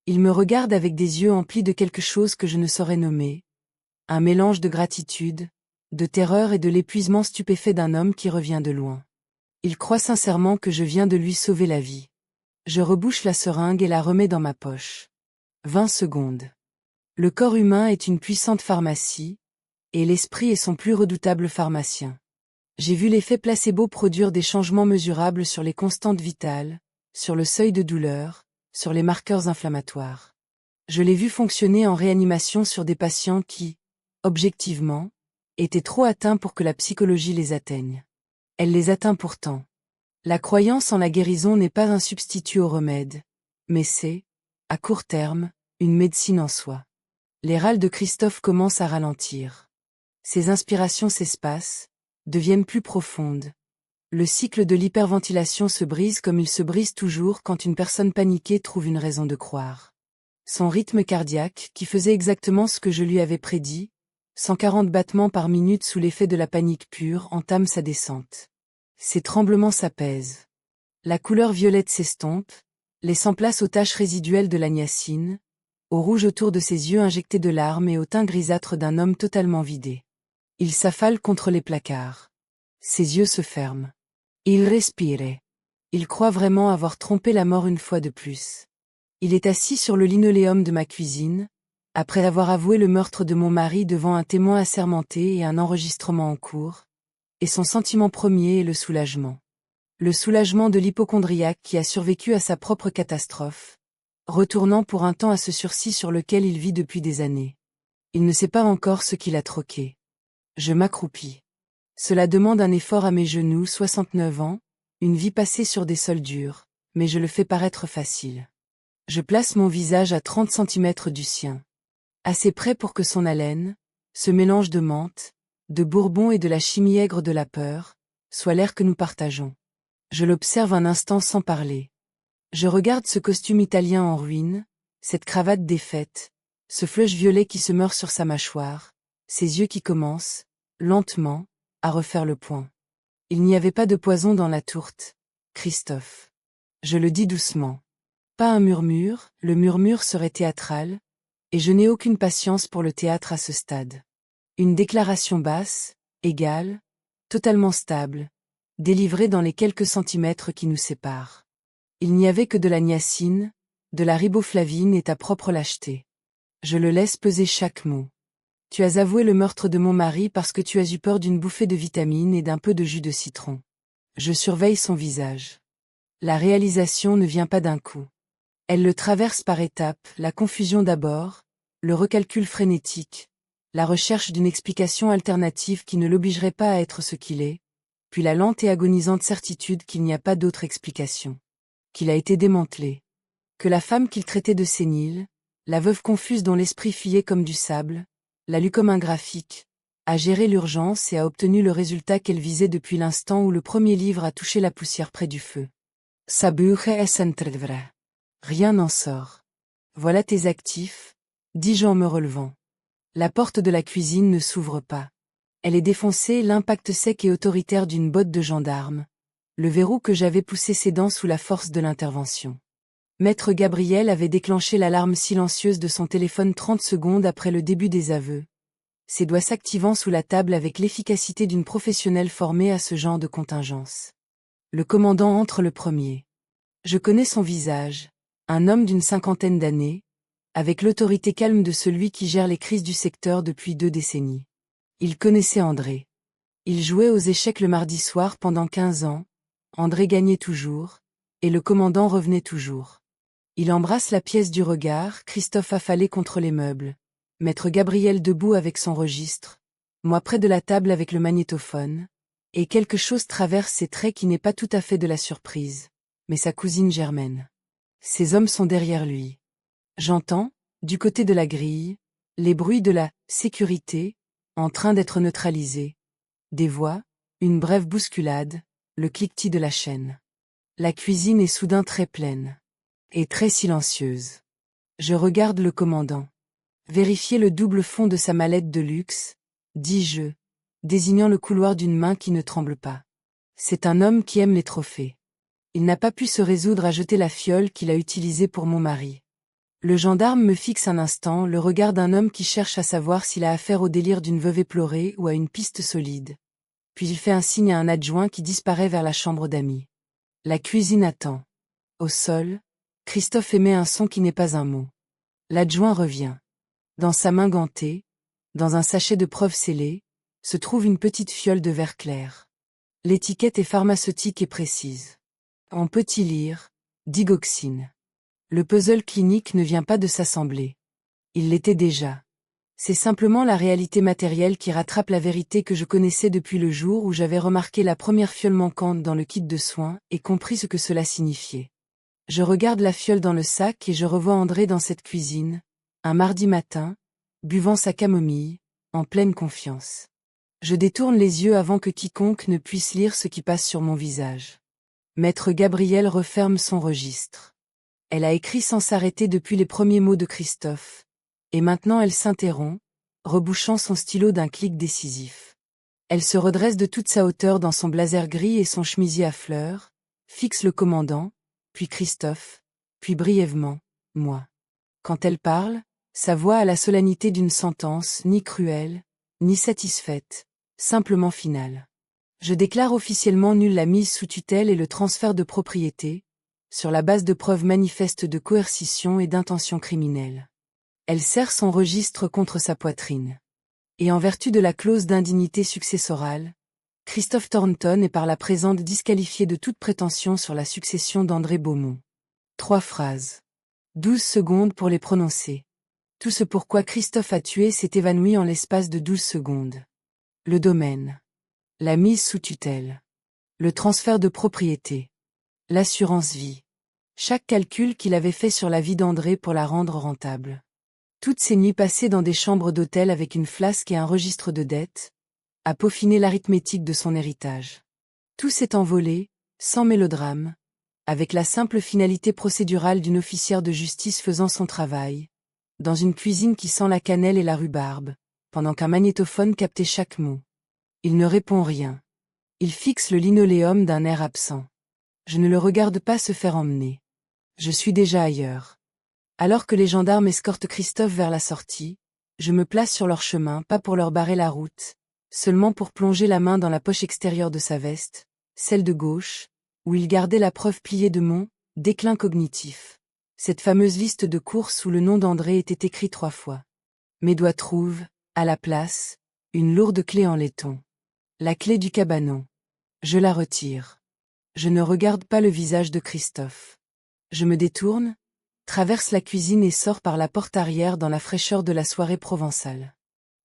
A: Il me regarde avec des yeux emplis de quelque chose que je ne saurais nommer. Un mélange de gratitude, de terreur et de l'épuisement stupéfait d'un homme qui revient de loin. Il croit sincèrement que je viens de lui sauver la vie. Je rebouche la seringue et la remets dans ma poche. 20 secondes. Le corps humain est une puissante pharmacie, et l'esprit est son plus redoutable pharmacien. J'ai vu l'effet placebo produire des changements mesurables sur les constantes vitales, sur le seuil de douleur, sur les marqueurs inflammatoires. Je l'ai vu fonctionner en réanimation sur des patients qui, objectivement, étaient trop atteints pour que la psychologie les atteigne. Elle les atteint pourtant. La croyance en la guérison n'est pas un substitut au remède, mais c'est, à court terme, une médecine en soi. Les râles de Christophe commencent à ralentir. Ses inspirations s'espacent, deviennent plus profondes. Le cycle de l'hyperventilation se brise comme il se brise toujours quand une personne paniquée trouve une raison de croire. Son rythme cardiaque, qui faisait exactement ce que je lui avais prédit, 140 battements par minute sous l'effet de la panique pure, entame sa descente. Ses tremblements s'apaisent. La couleur violette s'estompe, laissant place aux taches résiduelles de la niacine, au rouge autour de ses yeux injectés de larmes et au teint grisâtre d'un homme totalement vidé. Il s'affale contre les placards. Ses yeux se ferment. Il respire. Il croit vraiment avoir trompé la mort une fois de plus. Il est assis sur le linoléum de ma cuisine, après avoir avoué le meurtre de mon mari devant un témoin assermenté et un enregistrement en cours, et son sentiment premier est le soulagement. Le soulagement de l'hypocondriaque qui a survécu à sa propre catastrophe, retournant pour un temps à ce sursis sur lequel il vit depuis des années. Il ne sait pas encore ce qu'il a troqué. Je m'accroupis. Cela demande un effort à mes genoux, 69 ans, une vie passée sur des sols durs, mais je le fais paraître facile. Je place mon visage à 30 cm du sien. Assez près pour que son haleine, ce mélange de menthe, de bourbon et de la chimie aigre de la peur, soit l'air que nous partageons. Je l'observe un instant sans parler. Je regarde ce costume italien en ruine, cette cravate défaite, ce flush violet qui se meurt sur sa mâchoire, ses yeux qui commencent, lentement, à refaire le point. Il n'y avait pas de poison dans la tourte, Christophe. Je le dis doucement. Pas un murmure, le murmure serait théâtral, et je n'ai aucune patience pour le théâtre à ce stade. Une déclaration basse, égale, totalement stable, délivrée dans les quelques centimètres qui nous séparent. Il n'y avait que de la niacine, de la riboflavine et ta propre lâcheté. Je le laisse peser chaque mot. Tu as avoué le meurtre de mon mari parce que tu as eu peur d'une bouffée de vitamine et d'un peu de jus de citron. Je surveille son visage. La réalisation ne vient pas d'un coup. Elle le traverse par étapes, la confusion d'abord, le recalcul frénétique, la recherche d'une explication alternative qui ne l'obligerait pas à être ce qu'il est, puis la lente et agonisante certitude qu'il n'y a pas d'autre explication. qu'il a été démantelé. Que la femme qu'il traitait de sénile, la veuve confuse dont l'esprit fuyait comme du sable, l'a lu comme un graphique, a géré l'urgence et a obtenu le résultat qu'elle visait depuis l'instant où le premier livre a touché la poussière près du feu. Sabuche es entredvra. Rien n'en sort. Voilà tes actifs, dis-je en me relevant. La porte de la cuisine ne s'ouvre pas. Elle est défoncée, l'impact sec et autoritaire d'une botte de gendarme. Le verrou que j'avais poussé cédant sous la force de l'intervention. Maître Gabriel avait déclenché l'alarme silencieuse de son téléphone 30 secondes après le début des aveux. Ses doigts s'activant sous la table avec l'efficacité d'une professionnelle formée à ce genre de contingence. Le commandant entre le premier. Je connais son visage, un homme d'une 50aine d'années, avec l'autorité calme de celui qui gère les crises du secteur depuis 2 décennies. Il connaissait André. Il jouait aux échecs le mardi soir pendant 15 ans, André gagnait toujours, et le commandant revenait toujours. Il embrasse la pièce du regard, Christophe affalé contre les meubles, maître Gabriel debout avec son registre, moi près de la table avec le magnétophone, et quelque chose traverse ses traits qui n'est pas tout à fait de la surprise, mais sa cousine Germaine. Ces hommes sont derrière lui. J'entends, du côté de la grille, les bruits de la sécurité, en train d'être neutralisés. Des voix, une brève bousculade, le cliquetis de la chaîne. La cuisine est soudain très pleine. Et très silencieuse. Je regarde le commandant. Vérifier le double fond de sa mallette de luxe, dis-je, désignant le couloir d'une main qui ne tremble pas. C'est un homme qui aime les trophées. Il n'a pas pu se résoudre à jeter la fiole qu'il a utilisée pour mon mari. Le gendarme me fixe un instant, le regard d'un homme qui cherche à savoir s'il a affaire au délire d'une veuve éplorée ou à une piste solide. Puis il fait un signe à un adjoint qui disparaît vers la chambre d'amis. La cuisine attend. Au sol, Christophe émet un son qui n'est pas un mot. L'adjoint revient. Dans sa main gantée, dans un sachet de preuve scellé, se trouve une petite fiole de verre clair. L'étiquette est pharmaceutique et précise. On peut y lire « digoxine ». Le puzzle clinique ne vient pas de s'assembler. Il l'était déjà. C'est simplement la réalité matérielle qui rattrape la vérité que je connaissais depuis le jour où j'avais remarqué la première fiole manquante dans le kit de soins et compris ce que cela signifiait. Je regarde la fiole dans le sac et je revois André dans cette cuisine, un mardi matin, buvant sa camomille, en pleine confiance. Je détourne les yeux avant que quiconque ne puisse lire ce qui passe sur mon visage. Maître Gabriel referme son registre. Elle a écrit sans s'arrêter depuis les premiers mots de Christophe. Et maintenant elle s'interrompt, rebouchant son stylo d'un clic décisif. Elle se redresse de toute sa hauteur dans son blazer gris et son chemisier à fleurs, fixe le commandant, puis Christophe, puis brièvement, moi. Quand elle parle, sa voix a la solennité d'une sentence ni cruelle, ni satisfaite, simplement finale. Je déclare officiellement nulle la mise sous tutelle et le transfert de propriété, sur la base de preuves manifestes de coercition et d'intention criminelle. Elle serre son registre contre sa poitrine. Et en vertu de la clause d'indignité successorale, Christophe Thornton est par la présente disqualifié de toute prétention sur la succession d'André Beaumont. 3 phrases. 12 secondes pour les prononcer. Tout ce pourquoi Christophe a tué s'est évanoui en l'espace de 12 secondes. Le domaine. La mise sous tutelle. Le transfert de propriété. L'assurance vie. Chaque calcul qu'il avait fait sur la vie d'André pour la rendre rentable. Toutes ces nuits passées dans des chambres d'hôtel avec une flasque et un registre de dettes, à peaufiner l'arithmétique de son héritage. Tout s'est envolé, sans mélodrame, avec la simple finalité procédurale d'une officière de justice faisant son travail, dans une cuisine qui sent la cannelle et la rhubarbe, pendant qu'un magnétophone captait chaque mot. Il ne répond rien. Il fixe le linoléum d'un air absent. Je ne le regarde pas se faire emmener. Je suis déjà ailleurs. Alors que les gendarmes escortent Christophe vers la sortie, je me place sur leur chemin, pas pour leur barrer la route, seulement pour plonger la main dans la poche extérieure de sa veste, celle de gauche, où il gardait la preuve pliée de mon déclin cognitif. Cette fameuse liste de courses où le nom d'André était écrit 3 fois. Mes doigts trouvent, à la place, une lourde clé en laiton. La clé du cabanon. Je la retire. Je ne regarde pas le visage de Christophe. Je me détourne, traverse la cuisine et sors par la porte arrière dans la fraîcheur de la soirée provençale.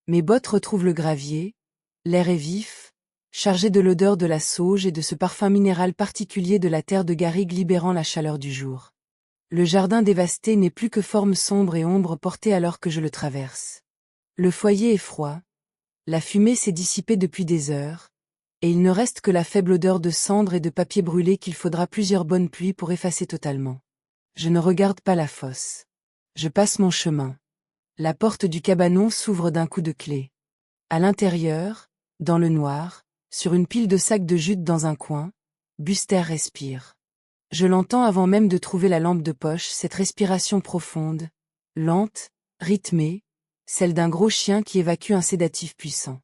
A: Mes bottes retrouvent le gravier, l'air est vif, chargé de l'odeur de la sauge et de ce parfum minéral particulier de la terre de garrigue libérant la chaleur du jour. Le jardin dévasté n'est plus que forme sombre et ombre portée alors que je le traverse. Le foyer est froid, la fumée s'est dissipée depuis des heures, et il ne reste que la faible odeur de cendres et de papier brûlé qu'il faudra plusieurs bonnes pluies pour effacer totalement. Je ne regarde pas la fosse. Je passe mon chemin. La porte du cabanon s'ouvre d'un coup de clé. À l'intérieur, dans le noir, sur une pile de sacs de jute dans un coin, Buster respire. Je l'entends avant même de trouver la lampe de poche, cette respiration profonde, lente, rythmée, celle d'un gros chien qui évacue un sédatif puissant.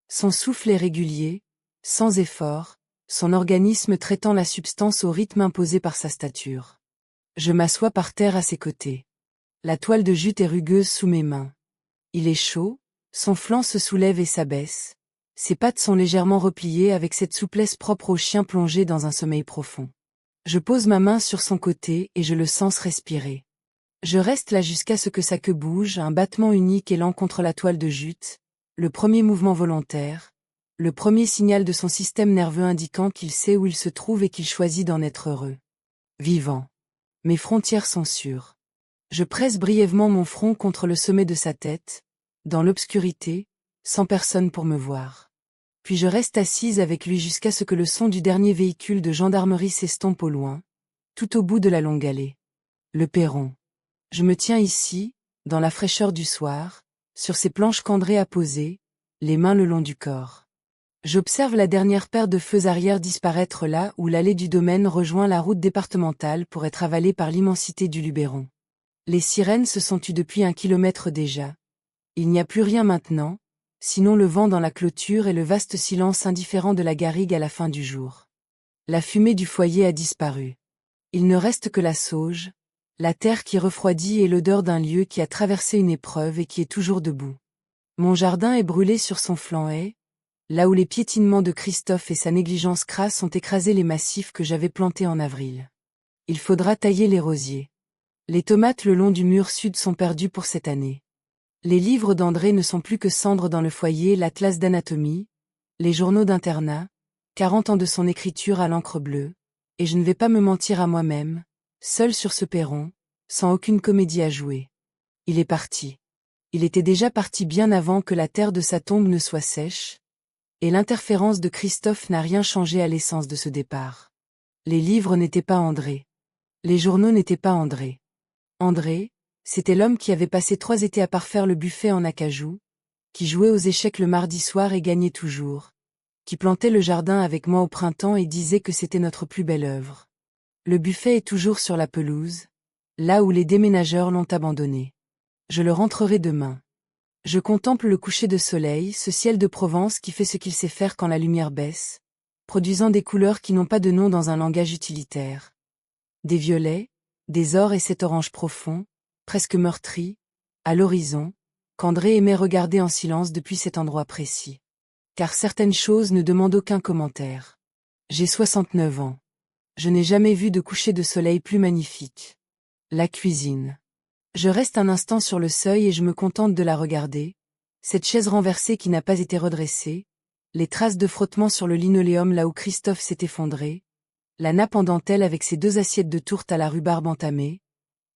A: Son souffle est régulier, sans effort, son organisme traitant la substance au rythme imposé par sa stature. Je m'assois par terre à ses côtés. La toile de jute est rugueuse sous mes mains. Il est chaud, son flanc se soulève et s'abaisse. Ses pattes sont légèrement repliées avec cette souplesse propre au chien plongé dans un sommeil profond. Je pose ma main sur son côté et je le sens respirer. Je reste là jusqu'à ce que sa queue bouge, un battement unique et lent contre la toile de jute, le premier mouvement volontaire, le premier signal de son système nerveux indiquant qu'il sait où il se trouve et qu'il choisit d'en être heureux. Vivant. Mes frontières sont sûres. Je presse brièvement mon front contre le sommet de sa tête, dans l'obscurité, sans personne pour me voir. Puis je reste assise avec lui jusqu'à ce que le son du dernier véhicule de gendarmerie s'estompe au loin, tout au bout de la longue allée. Le perron. Je me tiens ici, dans la fraîcheur du soir, sur ces planches cendrées apposées, les mains le long du corps. J'observe la dernière paire de feux arrière disparaître là où l'allée du domaine rejoint la route départementale pour être avalée par l'immensité du Luberon. Les sirènes se sont tues depuis 1 kilomètre déjà. Il n'y a plus rien maintenant, sinon le vent dans la clôture et le vaste silence indifférent de la garrigue à la fin du jour. La fumée du foyer a disparu. Il ne reste que la sauge, la terre qui refroidit et l'odeur d'un lieu qui a traversé une épreuve et qui est toujours debout. Mon jardin est brûlé sur son flanc et, là où les piétinements de Christophe et sa négligence crasse ont écrasé les massifs que j'avais plantés en avril. Il faudra tailler les rosiers. Les tomates le long du mur sud sont perdues pour cette année. Les livres d'André ne sont plus que cendres dans le foyer, l'atlas d'anatomie, les journaux d'internat, 40 ans de son écriture à l'encre bleue, et je ne vais pas me mentir à moi-même, seul sur ce perron, sans aucune comédie à jouer. Il est parti. Il était déjà parti bien avant que la terre de sa tombe ne soit sèche, et l'interférence de Christophe n'a rien changé à l'essence de ce départ. Les livres n'étaient pas André. Les journaux n'étaient pas André. André, c'était l'homme qui avait passé 3 étés à parfaire le buffet en acajou, qui jouait aux échecs le mardi soir et gagnait toujours, qui plantait le jardin avec moi au printemps et disait que c'était notre plus belle œuvre. Le buffet est toujours sur la pelouse, là où les déménageurs l'ont abandonné. Je le rentrerai demain. Je contemple le coucher de soleil, ce ciel de Provence qui fait ce qu'il sait faire quand la lumière baisse, produisant des couleurs qui n'ont pas de nom dans un langage utilitaire. Des violets, des ors et cet orange profond, presque meurtri, à l'horizon, qu'André aimait regarder en silence depuis cet endroit précis. Car certaines choses ne demandent aucun commentaire. J'ai 69 ans. Je n'ai jamais vu de coucher de soleil plus magnifique. La cuisine. Je reste un instant sur le seuil et je me contente de la regarder, cette chaise renversée qui n'a pas été redressée, les traces de frottement sur le linoléum là où Christophe s'est effondré, la nappe en dentelle avec ses 2 assiettes de tourte à la rhubarbe entamée,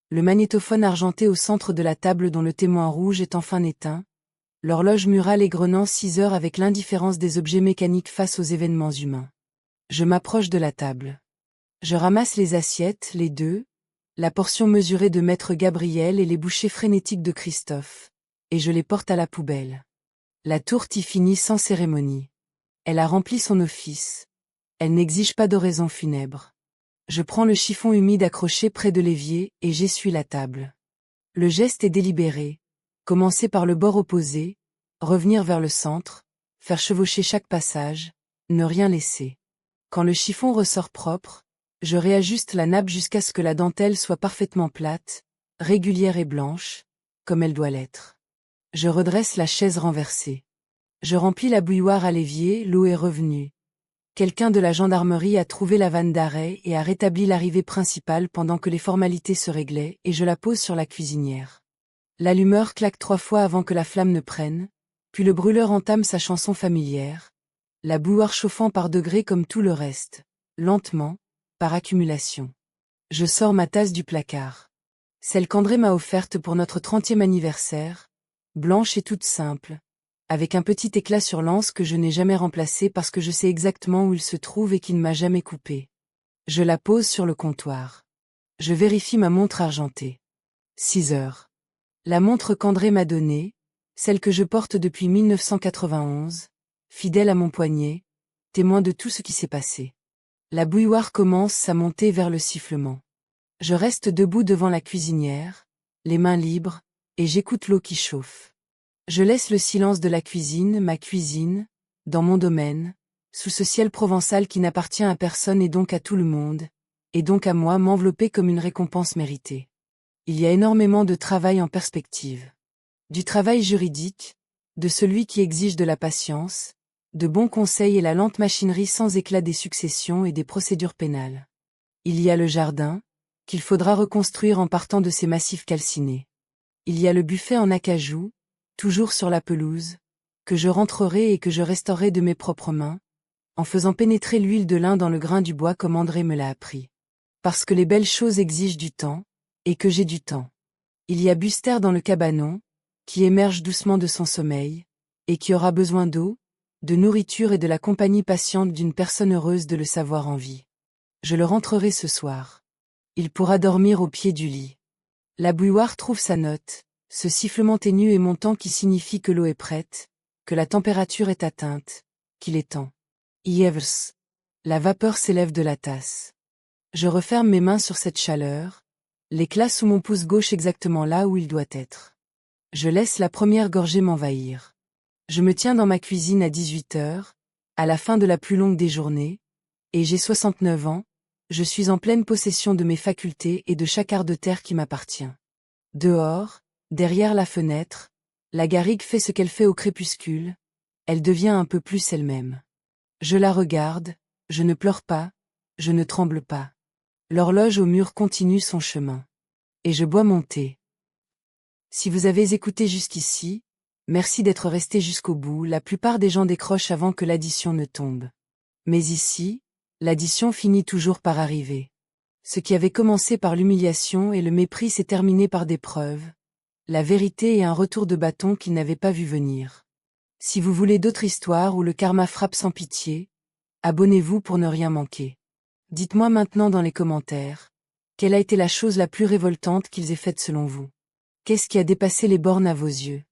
A: le magnétophone argenté au centre de la table dont le témoin rouge est enfin éteint, l'horloge murale égrenant 6 heures avec l'indifférence des objets mécaniques face aux événements humains. Je m'approche de la table. Je ramasse les assiettes, les 2, la portion mesurée de maître Gabriel et les bouchées frénétiques de Christophe, et je les porte à la poubelle. La tourte y finit sans cérémonie. Elle a rempli son office. Elle n'exige pas d'oraison funèbre. Je prends le chiffon humide accroché près de l'évier et j'essuie la table. Le geste est délibéré. Commencer par le bord opposé, revenir vers le centre, faire chevaucher chaque passage, ne rien laisser. Quand le chiffon ressort propre, je réajuste la nappe jusqu'à ce que la dentelle soit parfaitement plate, régulière et blanche, comme elle doit l'être. Je redresse la chaise renversée. Je remplis la bouilloire à l'évier, l'eau est revenue. Quelqu'un de la gendarmerie a trouvé la vanne d'arrêt et a rétabli l'arrivée principale pendant que les formalités se réglaient et je la pose sur la cuisinière. L'allumeur claque 3 fois avant que la flamme ne prenne, puis le brûleur entame sa chanson familière. la bouilloire chauffant par degrés comme tout le reste, lentement, par accumulation. Je sors ma tasse du placard. Celle qu'André m'a offerte pour notre 30e anniversaire, blanche et toute simple, avec un petit éclat sur l'anse que je n'ai jamais remplacé parce que je sais exactement où il se trouve et qu'il ne m'a jamais coupé. Je la pose sur le comptoir. Je vérifie ma montre argentée. 6 heures. La montre qu'André m'a donnée, celle que je porte depuis 1991, fidèle à mon poignet, témoin de tout ce qui s'est passé. La bouilloire commence à monter vers le sifflement. Je reste debout devant la cuisinière, les mains libres, et j'écoute l'eau qui chauffe. Je laisse le silence de la cuisine, ma cuisine, dans mon domaine, sous ce ciel provençal qui n'appartient à personne et donc à tout le monde, et donc à moi m'envelopper comme une récompense méritée. Il y a énormément de travail en perspective. Du travail juridique, de celui qui exige de la patience, de bons conseils et la lente machinerie sans éclat des successions et des procédures pénales. Il y a le jardin, qu'il faudra reconstruire en partant de ces massifs calcinés. Il y a le buffet en acajou, toujours sur la pelouse, que je rentrerai et que je restaurerai de mes propres mains, en faisant pénétrer l'huile de lin dans le grain du bois comme André me l'a appris. Parce que les belles choses exigent du temps, et que j'ai du temps. Il y a Buster dans le cabanon, qui émerge doucement de son sommeil, et qui aura besoin d'eau, de nourriture et de la compagnie patiente d'une personne heureuse de le savoir en vie. Je le rentrerai ce soir. Il pourra dormir au pied du lit. La bouilloire trouve sa note, ce sifflement ténu et montant qui signifie que l'eau est prête, que la température est atteinte, qu'il est temps. Yevs. La vapeur s'élève de la tasse. Je referme mes mains sur cette chaleur, l'éclat sous mon pouce gauche exactement là où il doit être. Je laisse la première gorgée m'envahir. Je me tiens dans ma cuisine à 18 heures, à la fin de la plus longue des journées, et j'ai 69 ans, je suis en pleine possession de mes facultés et de chaque art de terre qui m'appartient. Dehors, derrière la fenêtre, la garrigue fait ce qu'elle fait au crépuscule, elle devient un peu plus elle-même. Je la regarde, je ne pleure pas, je ne tremble pas. L'horloge au mur continue son chemin. Et je bois mon thé. Si vous avez écouté jusqu'ici, merci d'être resté jusqu'au bout, la plupart des gens décrochent avant que l'addition ne tombe. Mais ici, l'addition finit toujours par arriver. Ce qui avait commencé par l'humiliation et le mépris s'est terminé par des preuves, la vérité et un retour de bâton qu'ils n'avaient pas vu venir. Si vous voulez d'autres histoires où le karma frappe sans pitié, abonnez-vous pour ne rien manquer. Dites-moi maintenant dans les commentaires, quelle a été la chose la plus révoltante qu'ils aient faite selon vous? Qu'est-ce qui a dépassé les bornes à vos yeux?